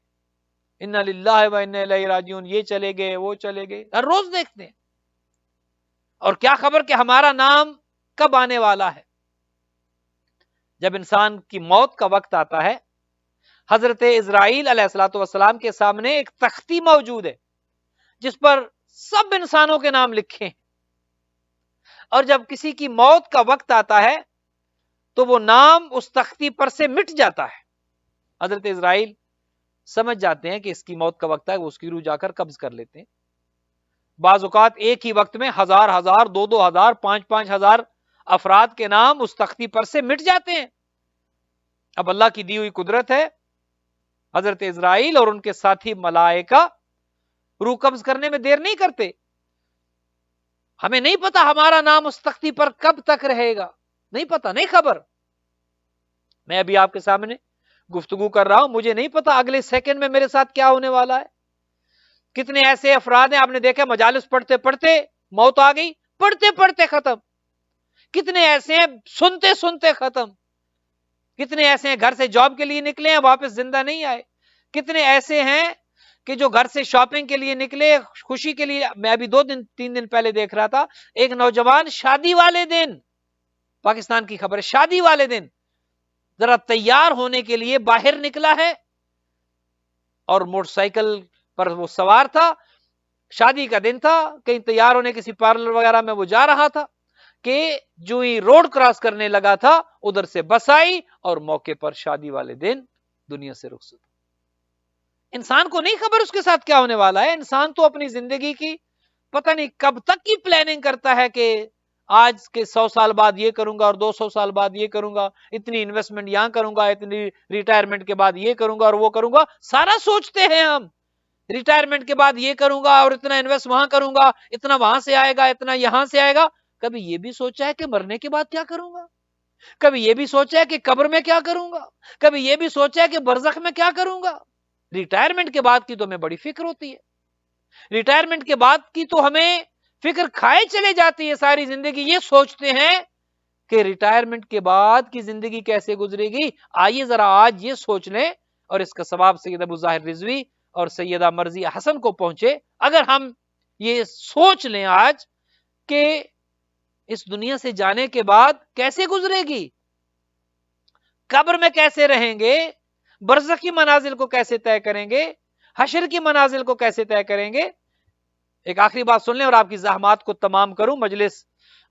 انا للہ و انا الیہ راجعون، یہ چلے گئے، وہ چلے گئے، ہر روز دیکھتے ہیں. اور کیا خبر کہ ہمارا نام کب آنے والا ہے. جب انسان کی موت کا وقت آتا ہے، حضرت اسرائیل علیہ الصلوۃ والسلام کے سامنے ایک تختی موجود ہے جس پر سب انسانوں کے نام لکھے ہیں. اور جب کسی کی موت کا وقت آتا ہے تو وہ نام اس تختی پر سے مٹ جاتا ہے. حضرت اسرائیل سمجھ جاتے ہیں کہ اس کی موت کا وقت ہے، وہ اس کی روح جا کر قبض کر لیتے ہیں. بعض اوقات ایک ہی وقت میں ہزار ہزار، دو دو ہزار، پانچ پانچ ہزار افراد کے نام اس تختی پر سے مٹ جاتے ہیں. اب اللہ کی دی ہوئی قدرت ہے، حضرت اسرائیل اور ان کے ساتھی ملائکہ روح قبض کرنے میں دیر نہیں کرتے. ہمیں نہیں پتا ہمارا نام اس تختی پر کب تک رہے گا، نہیں پتا، نہیں خبر. میں ابھی آپ کے سامنے گفتگو کر رہا ہوں، مجھے نہیں پتا اگلے سیکنڈ میں میرے ساتھ کیا ہونے والا ہے. کتنے ایسے افراد ہیں، آپ نے دیکھا مجالس پڑھتے پڑھتے موت آ گئی، پڑھتے پڑھتے ختم. کتنے ایسے ہیں سنتے سنتے ختم. کتنے ایسے ہیں گھر سے جاب کے لیے نکلے ہیں واپس زندہ نہیں آئے. کتنے ایسے ہیں کہ جو گھر سے شاپنگ کے لیے نکلے، خوشی کے لیے. میں ابھی 2 دن 3 دن پہلے دیکھ رہا تھا ایک نوجوان شادی والے دن پاکستان کی خبر ہے، شادی والے دن ذرا تیار ہونے کے لیے باہر نکلا ہے اور موٹر سائیکل پر وہ سوار تھا، شادی کا دن تھا، کہیں تیار ہونے کسی پارلر وغیرہ میں وہ جا رہا تھا کہ جو ہی روڈ کراس کرنے لگا تھا ادھر سے بس آئی اور موقع پر شادی والے دن دنیا سے رخصت۔ انسان کو نہیں خبر اس کے ساتھ کیا ہونے والا ہے۔ انسان تو اپنی زندگی کی پتہ نہیں کب تک کی پلاننگ کرتا ہے کہ آج کے 100 سال بعد یہ کروں گا اور 200 سال بعد یہ کروں گا، اتنی انویسٹمنٹ یہاں کروں گا، اتنی ریٹائرمنٹ کے بعد یہ کروں گا اور وہ کروں گا، سارا سوچتے ہیں ہم۔ ریٹائرمنٹ کے بعد یہ کروں گا اور اتنا انویسٹ وہاں کروں گا، اتنا وہاں سے آئے گا، اتنا یہاں سے آئے گا۔ کبھی یہ بھی سوچا ہے کہ مرنے کے بعد کیا کروں گا؟ کبھی یہ بھی سوچا ہے کہ قبر میں کیا کروں گا؟ کبھی یہ بھی سوچا ہے کہ برزخ میں کیا کروں گا؟ ریٹائرمنٹ کے بعد کی تو ہمیں بڑی فکر ہوتی ہے۔ ریٹائرمنٹ کے بعد کی تو ہمیں فکر کھائے چلے جاتی ہے ساری زندگی، یہ سوچتے ہیں کہ ریٹائرمنٹ کے بعد کی زندگی کیسے گزرے گی۔ آئیے ذرا آج یہ سوچ لیں، اور اس کا ثواب سید ابو ظاہر رضوی اور سیدہ مرضیہ حسن کو پہنچے۔ اگر ہم یہ سوچ لیں آج کہ اس دنیا سے جانے کے بعد کیسے گزرے گی، قبر میں کیسے رہیں گے، برزخی منازل کو کیسے طے کریں گے، حشر کی منازل کو کیسے طے کریں گے۔ ایک آخری بات سن لیں اور آپ کی زحمات کو تمام کروں، مجلس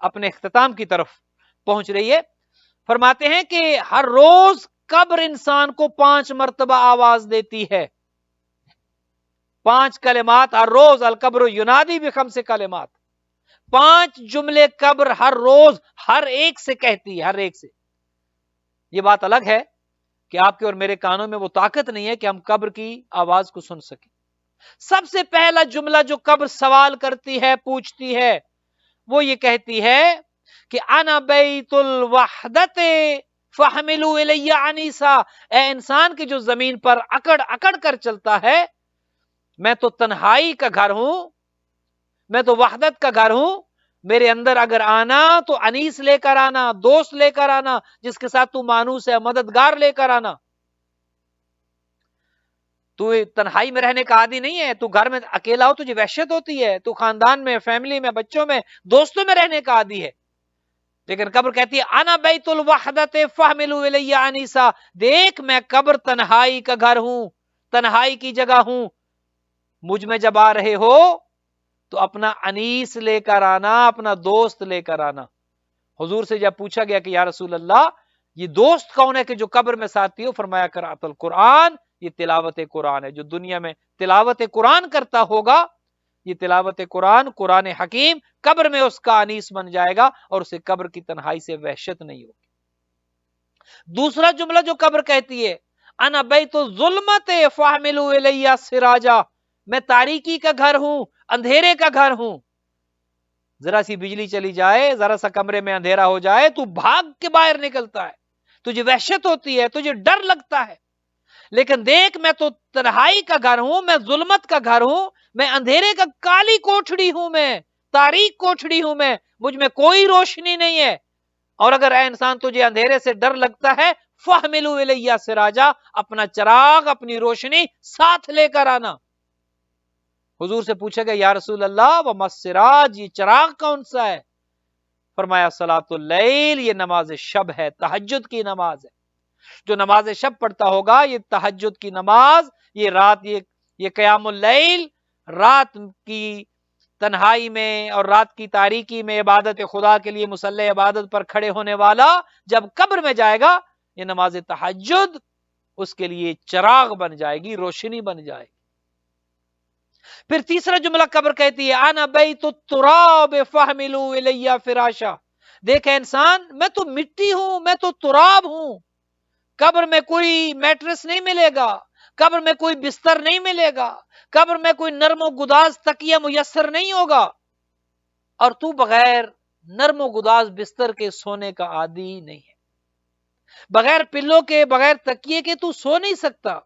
اپنے اختتام کی طرف پہنچ رہی ہے۔ فرماتے ہیں کہ ہر روز قبر انسان کو 5 مرتبہ آواز دیتی ہے، 5 کلمات ہر روز، القبر ینادی بخمس کلمات، 5 جملے قبر ہر روز ہر ایک سے کہتی ہے، ہر ایک سے۔ یہ بات الگ ہے کہ آپ کے اور میرے کانوں میں وہ طاقت نہیں ہے کہ ہم قبر کی آواز کو سن سکیں۔ سب سے پہلا جملہ جو قبر سوال کرتی ہے، پوچھتی ہے، وہ یہ کہتی ہے کہ انا بیت الوحدت فحملوا الی عنیسا، اے انسان کی جو زمین پر اکڑ اکڑ کر چلتا ہے، میں تو تنہائی کا گھر ہوں، میں تو وحدت کا گھر ہوں، میرے اندر اگر آنا تو انیس لے کر آنا، دوست لے کر آنا، جس کے ساتھ تو مانوس ہے، مددگار لے کر آنا۔ تو تنہائی میں رہنے کا عادی نہیں ہے، تو گھر میں اکیلا ہو تجھے وحشت ہوتی ہے، تو خاندان میں، فیملی میں، بچوں میں، دوستوں میں رہنے کا عادی ہے۔ لیکن قبر کہتی ہے انا بیت الوحدت فحملوا الی عنیسا، دیکھ میں قبر تنہائی کا گھر ہوں، تنہائی کی جگہ ہوں، مجھ میں جب آ رہے ہو تو اپنا انیس لے کر آنا، اپنا دوست لے کر آنا۔ حضور سے جب پوچھا گیا کہ یا رسول اللہ یہ دوست کون ہے کہ جو قبر میں ساتھی ہو، فرمایا قرأت القرآن، یہ تلاوت قرآن ہے۔ جو دنیا میں تلاوت قرآن کرتا ہوگا، یہ تلاوت قرآن، قرآن حکیم، قبر میں اس کا انیس بن جائے گا اور اسے قبر کی تنہائی سے وحشت نہیں ہوگی۔ دوسرا جملہ جو قبر کہتی ہے، انا بیت الظلمت فاحملوا الی سراجا، میں تاریکی کا گھر ہوں، اندھیرے کا گھر ہوں۔ ذرا سی بجلی چلی جائے، ذرا سا کمرے میں اندھیرا ہو جائے تو بھاگ کے باہر نکلتا ہے، تجھے وحشت ہوتی ہے، تجھے ڈر لگتا ہے۔ لیکن دیکھ میں تو تنہائی کا گھر ہوں، میں ظلمت کا گھر ہوں، میں اندھیرے کا کالی کوٹھڑی ہوں، میں تاریک کوٹھڑی ہوں، میں مجھ میں کوئی روشنی نہیں ہے۔ اور اگر اے انسان تجھے اندھیرے سے ڈر لگتا ہے، فَحْمِلُوا إِلَيَّ سِرَاجًا، اپنا چراغ، اپنی روشنی ساتھ لے کر آنا۔ حضور سے پوچھا گیا یا رسول اللہ وَمَا السِّرَاج، یہ چراغ کون سا ہے؟ فرمایا صلاۃ اللیل، یہ نماز شب ہے، تہجد کی نماز ہے۔ جو نماز شب پڑھتا ہوگا، یہ تہجد کی نماز، یہ رات، یہ قیام اللیل، رات کی تنہائی میں اور رات کی تاریکی میں عبادت خدا کے لیے مصلی عبادت پر کھڑے ہونے والا جب قبر میں جائے گا، یہ نماز تہجد اس کے لیے چراغ بن جائے گی، روشنی بن جائے گی۔ پھر تیسرا جملہ قبر کہتی ہے انا بیت التراب فاحملوا الی فراشا، دیکھ انسان میں تو مٹی ہوں، میں تو تراب ہوں، قبر میں کوئی میٹرس نہیں ملے گا، قبر میں کوئی بستر نہیں ملے گا، قبر میں کوئی نرم و گداز تکیہ میسر نہیں ہوگا، اور تو بغیر نرم و گداز بستر کے سونے کا عادی نہیں ہے، بغیر پلوں کے، بغیر تکیے کے تو سو نہیں سکتا،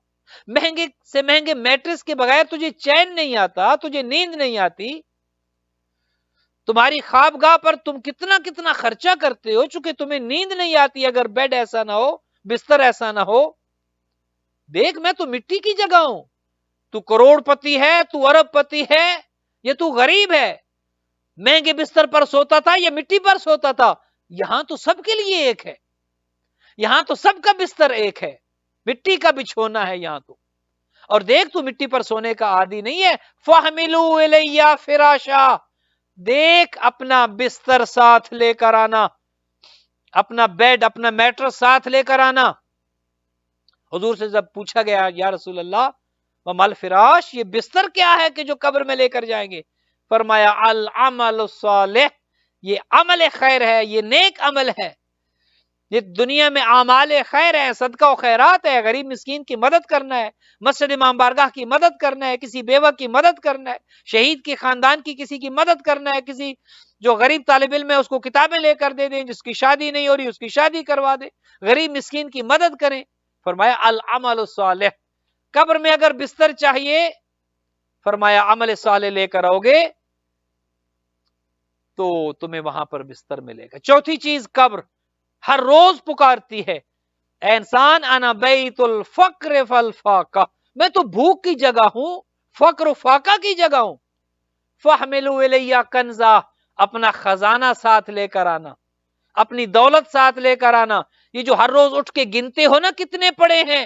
مہنگے سے مہنگے میٹرس کے بغیر تجھے چین نہیں آتا، تجھے نیند نہیں آتی۔ تمہاری خوابگاہ پر تم کتنا کتنا خرچہ کرتے ہو، چونکہ تمہیں نیند نہیں آتی اگر بیڈ ایسا نہ ہو، بستر ایسا نہ ہو۔ دیکھ میں تو مٹی کی جگہ ہوں، تو کروڑ پتی ہے، تو ارب پتی ہے، یہ تو غریب ہے، مہنگے بستر پر سوتا تھا یا مٹی پر سوتا تھا، یہاں تو سب کے لیے ایک ہے، یہاں تو سب کا بستر ایک ہے، مٹی کا بچھونا ہے یہاں تو، اور دیکھ تو مٹی پر سونے کا عادی نہیں ہے۔ فَحْمِلُوا إِلَيَّ فِرَاشًا، دیکھ اپنا بستر ساتھ لے کر آنا، اپنا بیڈ، اپنا میٹرس ساتھ لے کر آنا۔ حضور سے جب پوچھا گیا یا رسول اللہ وَمَا الْفِرَاش، یہ بستر کیا ہے کہ جو قبر میں لے کر جائیں گے؟ فرمایا العمل الصالح، یہ عمل خیر ہے، یہ نیک عمل ہے، یہ دنیا میں اعمال خیر ہے، صدقہ و خیرات ہے، غریب مسکین کی مدد کرنا ہے، مسجد امام بارگاہ کی مدد کرنا ہے، کسی بیوہ کی مدد کرنا ہے، شہید کے خاندان کی کسی کی مدد کرنا ہے، کسی جو غریب طالب علم ہے اس کو کتابیں لے کر دے دیں، جس کی شادی نہیں ہو رہی اس کی شادی کروا دیں، غریب مسکین کی مدد کریں۔ فرمایا العمل الصالح، قبر میں اگر بستر چاہیے، فرمایا عمل صالح لے کر آؤ گے تو تمہیں وہاں پر بستر ملے گا۔ چوتھی چیز، قبر ہر روز پکارتی ہے، اے انسان انا بیت الفقر فالفاقہ، میں تو بھوک کی جگہ ہوں، فقر و فاقہ کی جگہ ہوں۔ فَحْمِلُوا إِلَيَّ کنزا، اپنا خزانہ ساتھ لے کر آنا، اپنی دولت ساتھ لے کر آنا۔ یہ جو ہر روز اٹھ کے گنتے ہو نا کتنے پڑے ہیں،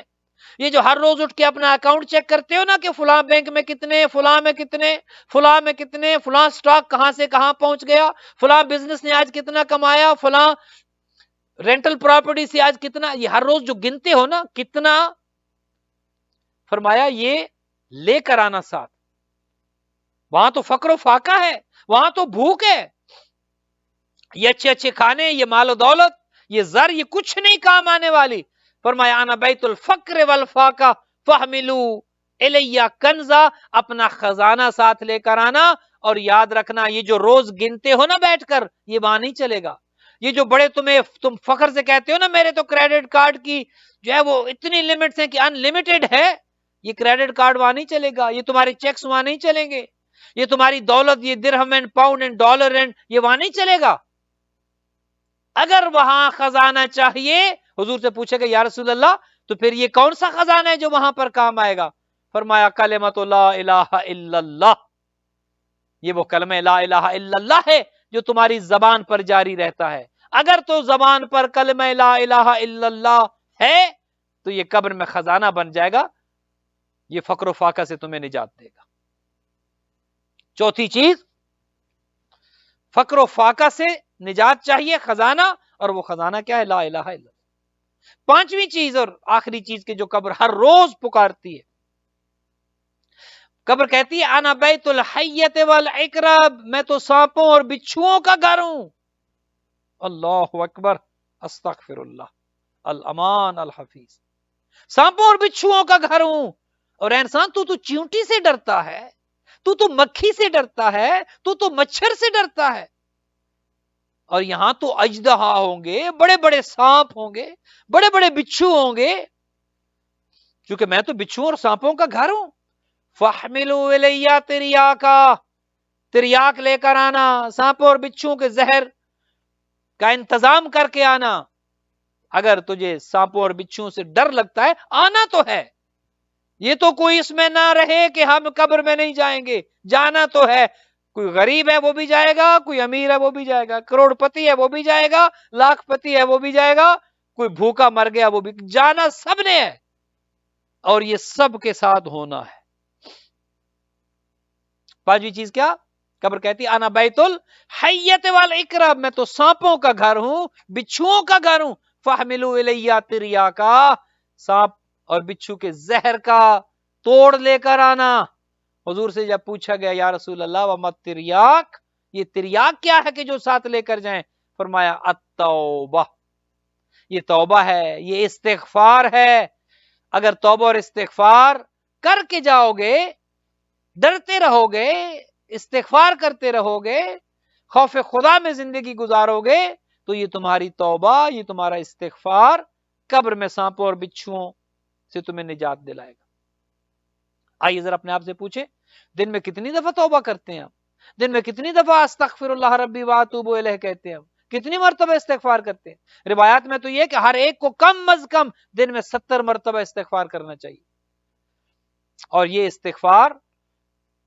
یہ جو ہر روز اٹھ کے اپنا اکاؤنٹ چیک کرتے ہو نا کہ فلاں بینک میں کتنے، فلاں میں کتنے، فلاں میں کتنے، فلاں سٹاک کہاں سے کہاں پہنچ گیا، فلاں بزنس نے آج کتنا کمایا، فلاں رینٹل پراپرٹی سے آج کتنا، یہ ہر روز جو گنتے ہو نا کتنا، فرمایا یہ لے کر آنا ساتھ۔ وہاں تو فقر و فاقہ ہے، وہاں تو بھوک ہے، یہ اچھے اچھے کھانے، یہ مال و دولت، یہ زر، یہ کچھ نہیں کام آنے والی۔ فرمایا انا بیت الفقر والفاقہ فاحملوا الیہ کنزا، اپنا خزانہ ساتھ لے کر آنا، اور یاد رکھنا یہ جو روز گنتے ہو نا بیٹھ کر، یہ وہاں نہیں چلے گا۔ یہ جو بڑے تم فخر سے کہتے ہو نا میرے تو کریڈٹ کارڈ کی جو ہے وہ اتنی لمٹس ہیں کہ ان لمیٹڈ ہے، یہ کریڈٹ کارڈ وہاں نہیں چلے گا، یہ تمہارے چیکس وہاں نہیں چلیں گے، یہ تمہاری دولت، یہ درہم and pound and dollar and, یہ وہاں نہیں چلے گا۔ اگر وہاں خزانہ چاہیے، حضور سے پوچھے گا یا رسول اللہ تو پھر یہ کون سا خزانہ ہے جو وہاں پر کام آئے گا؟ فرمایا کلمۃ لا الہ الا اللہ، یہ وہ کلمہ لا الہ الا اللہ ہے جو تمہاری زبان پر جاری رہتا ہے۔ اگر تو زبان پر کلمہ لا الہ الا اللہ ہے تو یہ قبر میں خزانہ بن جائے گا، یہ فقر و فاقہ سے تمہیں نجات دے گا۔ چوتھی چیز، فقر و فاقہ سے نجات چاہیے، خزانہ، اور وہ خزانہ کیا ہے؟ لا الہ الا اللہ۔ پانچویں چیز اور آخری چیز کے جو قبر ہر روز پکارتی ہے، قبر کہتی ہے انا بیت الحیۃ والعقرب، میں تو سانپوں اور بچھوؤں کا گھر ہوں۔ اللہ اکبر، استغفر اللہ، الامان الحفیظ، سانپوں اور بچھوؤں کا گھر ہوں۔ اور انسان تو چیونٹی سے ڈرتا ہے، تو مکھی سے ڈرتا ہے، تو مچھر سے ڈرتا ہے، اور یہاں تو اژدہا ہوں گے، بڑے بڑے سانپ ہوں گے، بڑے بڑے بچھو ہوں گے، کیونکہ میں تو بچھو اور سانپوں کا گھر ہوں۔ فَحْمِلُوا إِلَيَّ تِرْيَاقًا، تریاک لے کر آنا، سانپوں اور بچھوؤں کے زہر کا انتظام کر کے آنا۔ اگر تجھے سانپوں اور بچھوؤں سے ڈر لگتا ہے، آنا تو ہے، یہ تو کوئی اس میں نہ رہے کہ ہم قبر میں نہیں جائیں گے، جانا تو ہے۔ کوئی غریب ہے وہ بھی جائے گا، کوئی امیر ہے وہ بھی جائے گا، کروڑ پتی ہے وہ بھی جائے گا، لاکھ پتی ہے وہ بھی جائے گا، کوئی بھوکا مر گیا وہ بھی، جانا سب نے ہے، اور یہ سب کے ساتھ ہونا ہے۔ پانچویں چیز کیا؟ قبر کہتی انا بیت الحیۃ والعقرب، میں تو سانپوں کا گھر ہوں، بچھوؤں کا گھر ہوں۔ فَحْمِلُوا إِلَيَّ تِرْيَاقًا، سانپ اور بچھو کے زہر کا توڑ لے کر آنا۔ حضور سے جب پوچھا گیا یا رسول اللہ وَمَا التِّرْيَاق، یہ تریاق کیا ہے کہ جو ساتھ لے کر جائیں؟ فرمایا التوبہ، یہ توبہ ہے، یہ استغفار ہے۔ اگر توبہ اور استغفار کر کے جاؤ گے، ڈرتے رہو گے، استغفار کرتے رہو گے، خوف خدا میں زندگی گزارو گے، تو یہ تمہاری توبہ، یہ تمہارا استغفار قبر میں سانپوں اور بچھوؤں سے تمہیں نجات دلائے گا۔ آئیے ذرا اپنے آپ سے پوچھیں، دن میں کتنی دفعہ توبہ کرتے ہیں ہم؟ دن میں کتنی دفعہ استغفر اللہ ربی واتوب الیہ کہتے ہیں ہم؟ کتنی مرتبہ استغفار کرتے ہیں؟ روایات میں تو یہ کہ ہر ایک کو کم از کم دن میں 70 مرتبہ استغفار کرنا چاہیے، اور یہ استغفار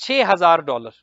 $6,000।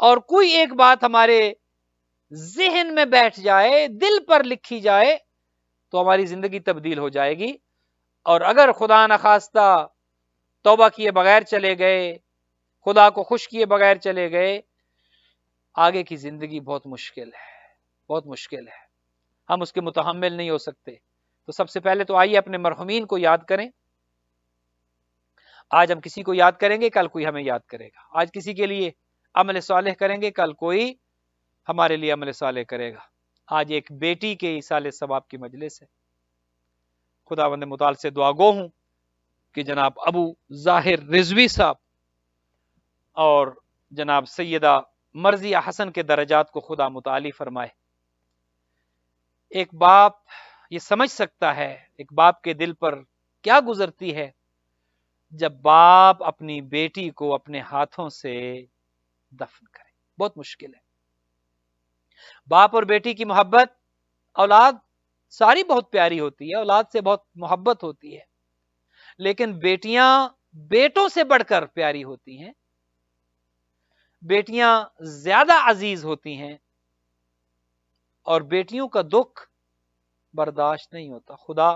اور کوئی ایک بات ہمارے ذہن میں بیٹھ جائے، دل پر لکھی جائے، تو ہماری زندگی تبدیل ہو جائے گی. اور اگر خدا نخواستہ توبہ کیے بغیر چلے گئے، خدا کو خوش کیے بغیر چلے گئے، آگے کی زندگی بہت مشکل ہے، بہت مشکل ہے. ہم اس کے متحمل نہیں ہو سکتے. تو سب سے پہلے تو آئیے اپنے مرحومین کو یاد کریں. آج ہم کسی کو یاد کریں گے، کل کوئی ہمیں یاد کرے گا. آج کسی کے لیے عمل صالح کریں گے، کل کوئی ہمارے لیے عمل صالح کرے گا. آج ایک بیٹی کے ایصال ثواب کی مجلس ہے. خداوند متعال سے دعا گو ہوں کہ جناب ابو ظاہر رضوی صاحب اور جناب سیدہ مرضیہ حسن کے درجات کو خدا متعالی فرمائے. ایک باپ یہ سمجھ سکتا ہے ایک باپ کے دل پر کیا گزرتی ہے جب باپ اپنی بیٹی کو اپنے ہاتھوں سے دفن کرے. بہت مشکل ہے. باپ اور بیٹی کی محبت، اولاد ساری بہت پیاری ہوتی ہے، اولاد سے بہت محبت ہوتی ہے، لیکن بیٹیاں بیٹوں سے بڑھ کر پیاری ہوتی ہیں، بیٹیاں زیادہ عزیز ہوتی ہیں، اور بیٹیوں کا دکھ برداشت نہیں ہوتا. خدا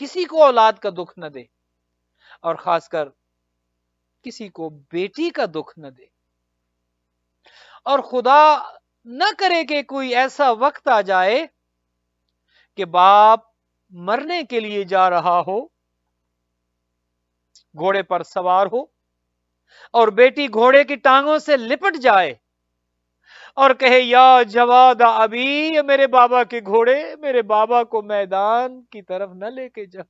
کسی کو اولاد کا دکھ نہ دے، اور خاص کر کسی کو بیٹی کا دکھ نہ دے. اور خدا نہ کرے کہ کوئی ایسا وقت آ جائے کہ باپ مرنے کے لیے جا رہا ہو، گھوڑے پر سوار ہو، اور بیٹی گھوڑے کی ٹانگوں سے لپٹ جائے اور کہے یا جواد ابھی، یہ میرے بابا کے گھوڑے میرے بابا کو میدان کی طرف نہ لے کے جا.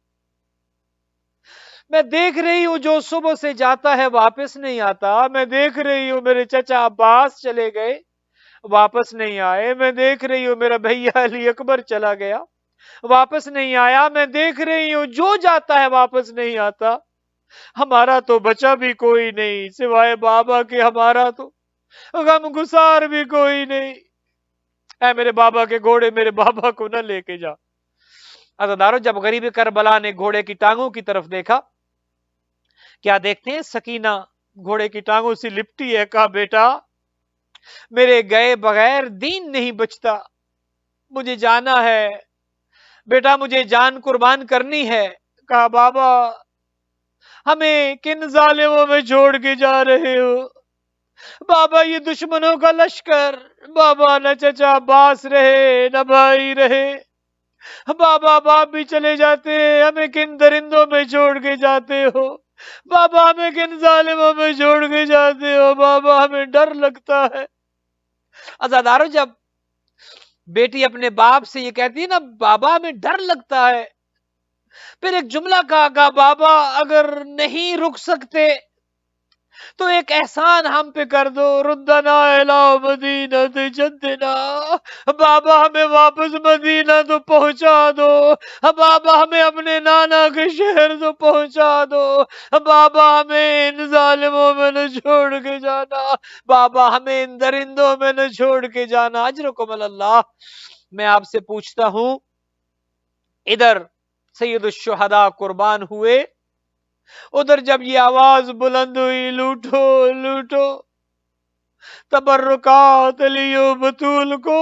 میں دیکھ رہی ہوں جو صبح سے جاتا ہے واپس نہیں آتا. میں دیکھ رہی ہوں میرے چچا عباس چلے گئے واپس نہیں آئے. میں دیکھ رہی ہوں میرا بھیا علی اکبر چلا گیا واپس نہیں آیا. میں دیکھ رہی ہوں جو جاتا ہے واپس نہیں آتا. ہمارا تو بچا بھی کوئی نہیں سوائے بابا کے، ہمارا تو غم گسار بھی کوئی نہیں. اے میرے بابا کے گھوڑے میرے بابا کو نہ لے کے جا. عزیزانو، جب غریب کربلا نے گھوڑے کی ٹانگوں کی طرف دیکھا، کیا دیکھتے ہیں؟ سکینہ گھوڑے کی ٹانگوں سے لپٹی ہے. کہا بیٹا میرے گئے بغیر دین نہیں بچتا، مجھے جانا ہے بیٹا، مجھے جان قربان کرنی ہے. کہا بابا ہمیں کن ظالموں میں چھوڑ کے جا رہے ہو؟ بابا یہ دشمنوں کا لشکر، بابا نہ چچا عباس رہے نہ بھائی رہے، بابا باپ بھی چلے جاتے، ہمیں کن درندوں میں چھوڑ کے جاتے ہو؟ بابا ہمیں کن ظالموں میں چھوڑ کے جاتے ہو؟ بابا ہمیں ڈر لگتا ہے. عزادارو، جب بیٹی اپنے باپ سے یہ کہتی ہے نا بابا ہمیں ڈر لگتا ہے، پھر ایک جملہ کہا بابا اگر نہیں رک سکتے تو ایک احسان ہم پہ کر دو، ردنا الی مدینہ جدنا، بابا ہمیں واپس مدینہ تو پہنچا دو، بابا ہمیں اپنے نانا کے شہر تو پہنچا دو، بابا ہمیں ان ظالموں میں نہ چھوڑ کے جانا، بابا ہمیں ان درندوں میں نہ چھوڑ کے جانا. اجرکم اللہ. میں آپ سے پوچھتا ہوں، ادھر سید الشہداء قربان ہوئے، ادھر جب یہ آواز بلند ہوئی لوٹو لوٹو تبرکات لیو بطول کو،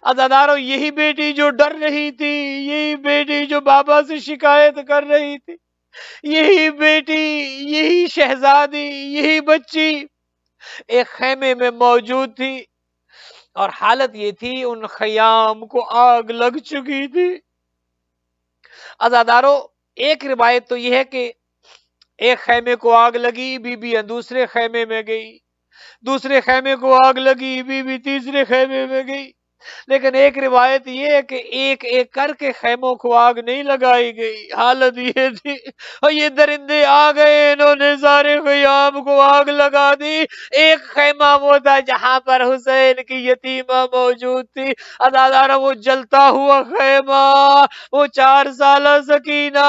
عزادارو یہی بیٹی جو ڈر رہی تھی، یہی بیٹی جو بابا سے شکایت کر رہی تھی، یہی بیٹی، یہی شہزادی، یہی بچی ایک خیمے میں موجود تھی، اور حالت یہ تھی ان خیام کو آگ لگ چکی تھی. عزادارو ایک روایت تو یہ ہے کہ ایک خیمے کو آگ لگی، بی بی دوسرے خیمے میں گئی، دوسرے خیمے کو آگ لگی، بی بی تیسرے خیمے میں گئی. لیکن ایک روایت یہ ہے کہ ایک ایک کر کے خیموں کو آگ نہیں لگائی گئی. حالت یہ تھی اور یہ درندے آ گئے، انہوں نے سارے خیام کو آگ لگا دی. ایک خیمہ وہ تھا جہاں پر حسین کی یتیمہ موجود تھی. عزادارو وہ جلتا ہوا خیمہ، وہ 4 سالہ سکینہ،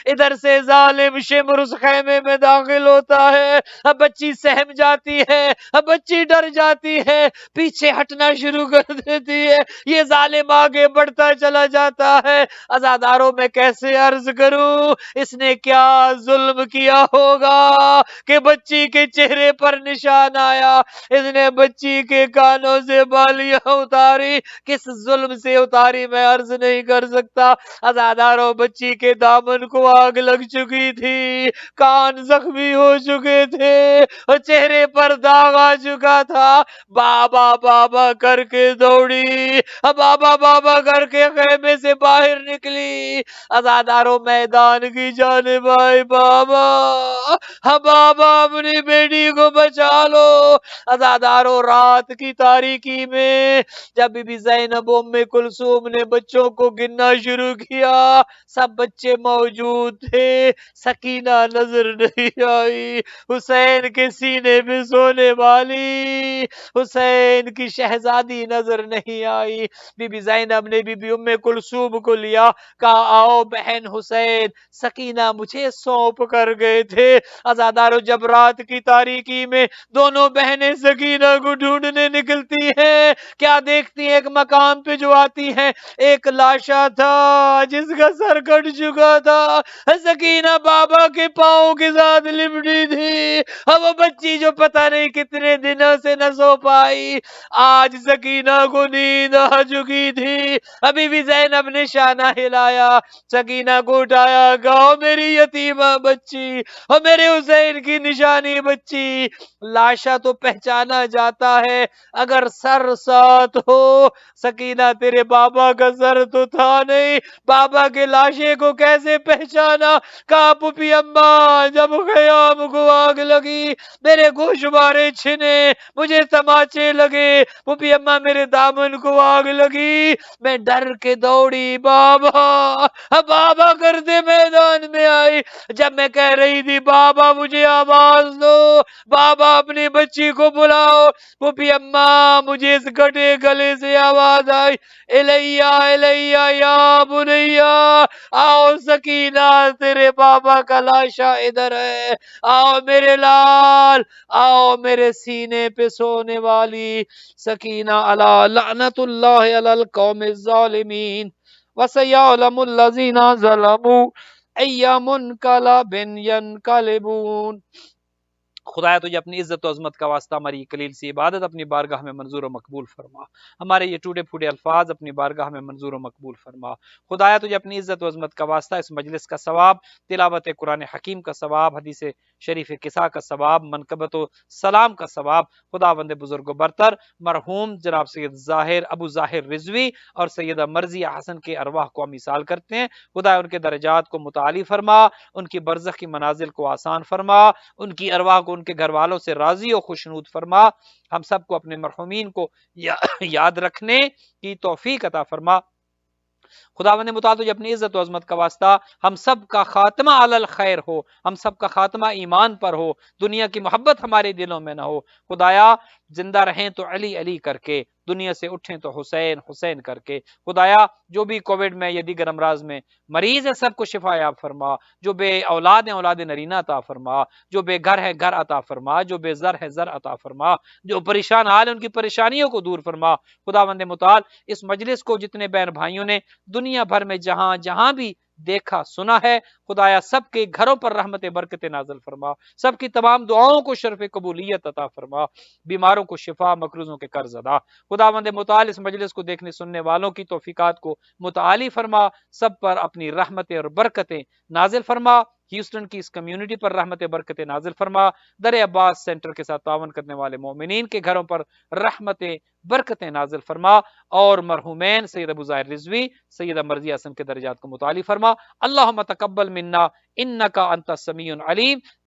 ادھر سے ظالم شمر اس خیمے میں داخل ہوتا ہے. اب بچی سہم جاتی ہے، اب بچی ڈر جاتی ہے، پیچھے ہٹنا شروع کر دے دیتی ہے، یہ ظالم آگے بڑھتا چلا جاتا ہے۔ عزاداروں میں کیسے عرض کروں اس نے کیا ظلم کیا ہوگا کہ بچی کے چہرے پر نشان آیا، اس نے بچی کے کانوں سے بالیاں اتاری، کس ظلم سے اتاری میں عرض نہیں کر سکتا۔ عزاداروں بچی کے دامن کو آگ لگ چکی تھی، کان زخمی ہو چکے تھے اور چہرے پر داغ آ چکا تھا۔ بابا بابا کر کے دوڑی، بابا بابا کر کے خیمے سے باہر نکلی، عزاداروں میدان کی جانب آئے، بابا بابا اپنی بیٹی کو بچا لو۔ عزاداروں رات کی تاریکی میں جب بی بی زینب ام کلثوم نے بچوں کو گننا شروع کیا، سب بچے موجود تھے، سکینہ نظر نہیں آئی، حسین کے سینے پہ سونے والی حسین کی شہزادی نظر نہیں آئی۔ بی بی زینب نے بی بی ام کلثوم کو لیا، کہا آؤ بہن حسین، سکینہ مجھے سونپ کر گئے تھے۔ عزاداروں جب رات کی تاریکی میں دونوں بہنیں سکینہ کو ڈھونڈنے نکلتی ہیں، کیا دیکھتی ہیں؟ ایک مقام پہ جو آتی ہیں، ایک لاشا تھا جس کا سر کٹ چکا تھا، سکینہ بابا کے پاؤں کے ساتھ لپٹی تھی، اور وہ بچی جو پتہ نہیں کتنے دنوں سے نہ سو پائی، آج سکینہ کو نیند آ چکی تھی۔ ابھی بھی زینب نے شانہ ہلایا، سکینہ کو اٹھایا، کہا میری یتیمہ بچی اور میرے حسین کی نشانی بچی۔ لاشا تو پہچانا جاتا ہے اگر سر ساتھ ہو، سکینہ تیرے بابا کا سر تو تھا نہیں، بابا کے لاشے کو کیسے پہچانا؟ کہا پھوپھی اماں جب خیام کو آگ لگی میرے گوشوارے چھنے، مجھے تماچے لگے، پھوپھی اماں میرے دامن کو آگ لگی، میں ڈر کے دوڑی، بابا بابا کرتے میدان میں آئی، جب میں کہہ رہی تھی بابا مجھے آواز دو، بابا اپنی بچی کو بلاؤ، پھوپھی اماں مجھے اس گھٹے گلے سے آواز آئی، الیہ الیہ یا بنیا، آؤ سکینہ تیرے بابا کا لاشا ادھر ہے، آؤ میرے لال، آؤ میرے سینے پہ سونے والی سکینہ۔ الا لعنت اللہ علی القوم الظالمین وسیعلم الذین ظلموا ای منقلب ینقلبون۔ خدایا تجھے اپنی عزت و عظمت کا واسطہ ہماری قلیل سی عبادت اپنی بارگاہ میں منظور و مقبول فرما، ہمارے یہ ٹوٹے پھوٹے الفاظ اپنی بارگاہ میں منظور و مقبول فرما۔ خدایا تجھے اپنی عزت و عظمت کا واسطہ اس مجلس کا ثواب، تلاوت قرآن حکیم کا ثواب، حدیث شریف قصہ کا ثواب، منقبت و سلام کا ثواب خداوند بزرگ و برتر مرحوم جناب سید ظاہر ابو ظاہر رضوی اور سیدہ مرضیہ حسن کے ارواح کو ہم مثال کرتے ہیں، خدایا ان کے درجات کو متعالی فرما، ان کی برزخ کی منازل کو آسان فرما، ان کی ارواح کو ان کے گھر والوں سے راضی و خوشنود فرما، ہم سب کو اپنے مرحومین کو یاد رکھنے کی توفیق عطا فرما۔ خداوند متعال تجھے اپنی عزت و عظمت کا واسطہ ہم سب کا خاتمہ علی الخیر ہو، ہم سب کا خاتمہ ایمان پر ہو، دنیا کی محبت ہمارے دلوں میں نہ ہو۔ خدایا زندہ رہیں تو علی علی کر کے، دنیا سے اٹھیں تو حسین حسین کر کے۔ خدایا جو بھی کووڈ میں یا دیگر امراض میں مریض ہے سب کو شفا یاب فرما، جو بے اولاد ہیں اولاد نرینہ عطا فرما، جو بے گھر ہے گھر عطا فرما، جو بے زر ہے زر عطا فرما، جو پریشان حال ہیں ان کی پریشانیوں کو دور فرما۔ خداوند متعال اس مجلس کو جتنے بہن بھائیوں نے دنیا بھر میں جہاں جہاں بھی دیکھا سنا ہے، خدایا سب کے گھروں پر رحمت برکت نازل فرما، سب کی تمام دعاؤں کو شرف قبولیت عطا فرما، بیماروں کو شفا، مقروضوں کے قرض ادا۔ خداوند متعال اس مجلس کو دیکھنے سننے والوں کی توفیقات کو متعالی فرما، سب پر اپنی رحمتیں اور برکتیں نازل فرما، ہیوسٹن کی اس کمیونٹی پر رحمت برکتیں نازل فرما، در عباس سینٹر کے ساتھ تعاون کرنے والے مومنین کے گھروں پر رحمتیں برکتیں نازل فرما، اور مرحومین سید ابو ظاہر رضوی سیدہ مرضیہ حسن کے درجات کو متعالی فرما۔ اللہم تقبل منا انکا انت السمیع العلیم۔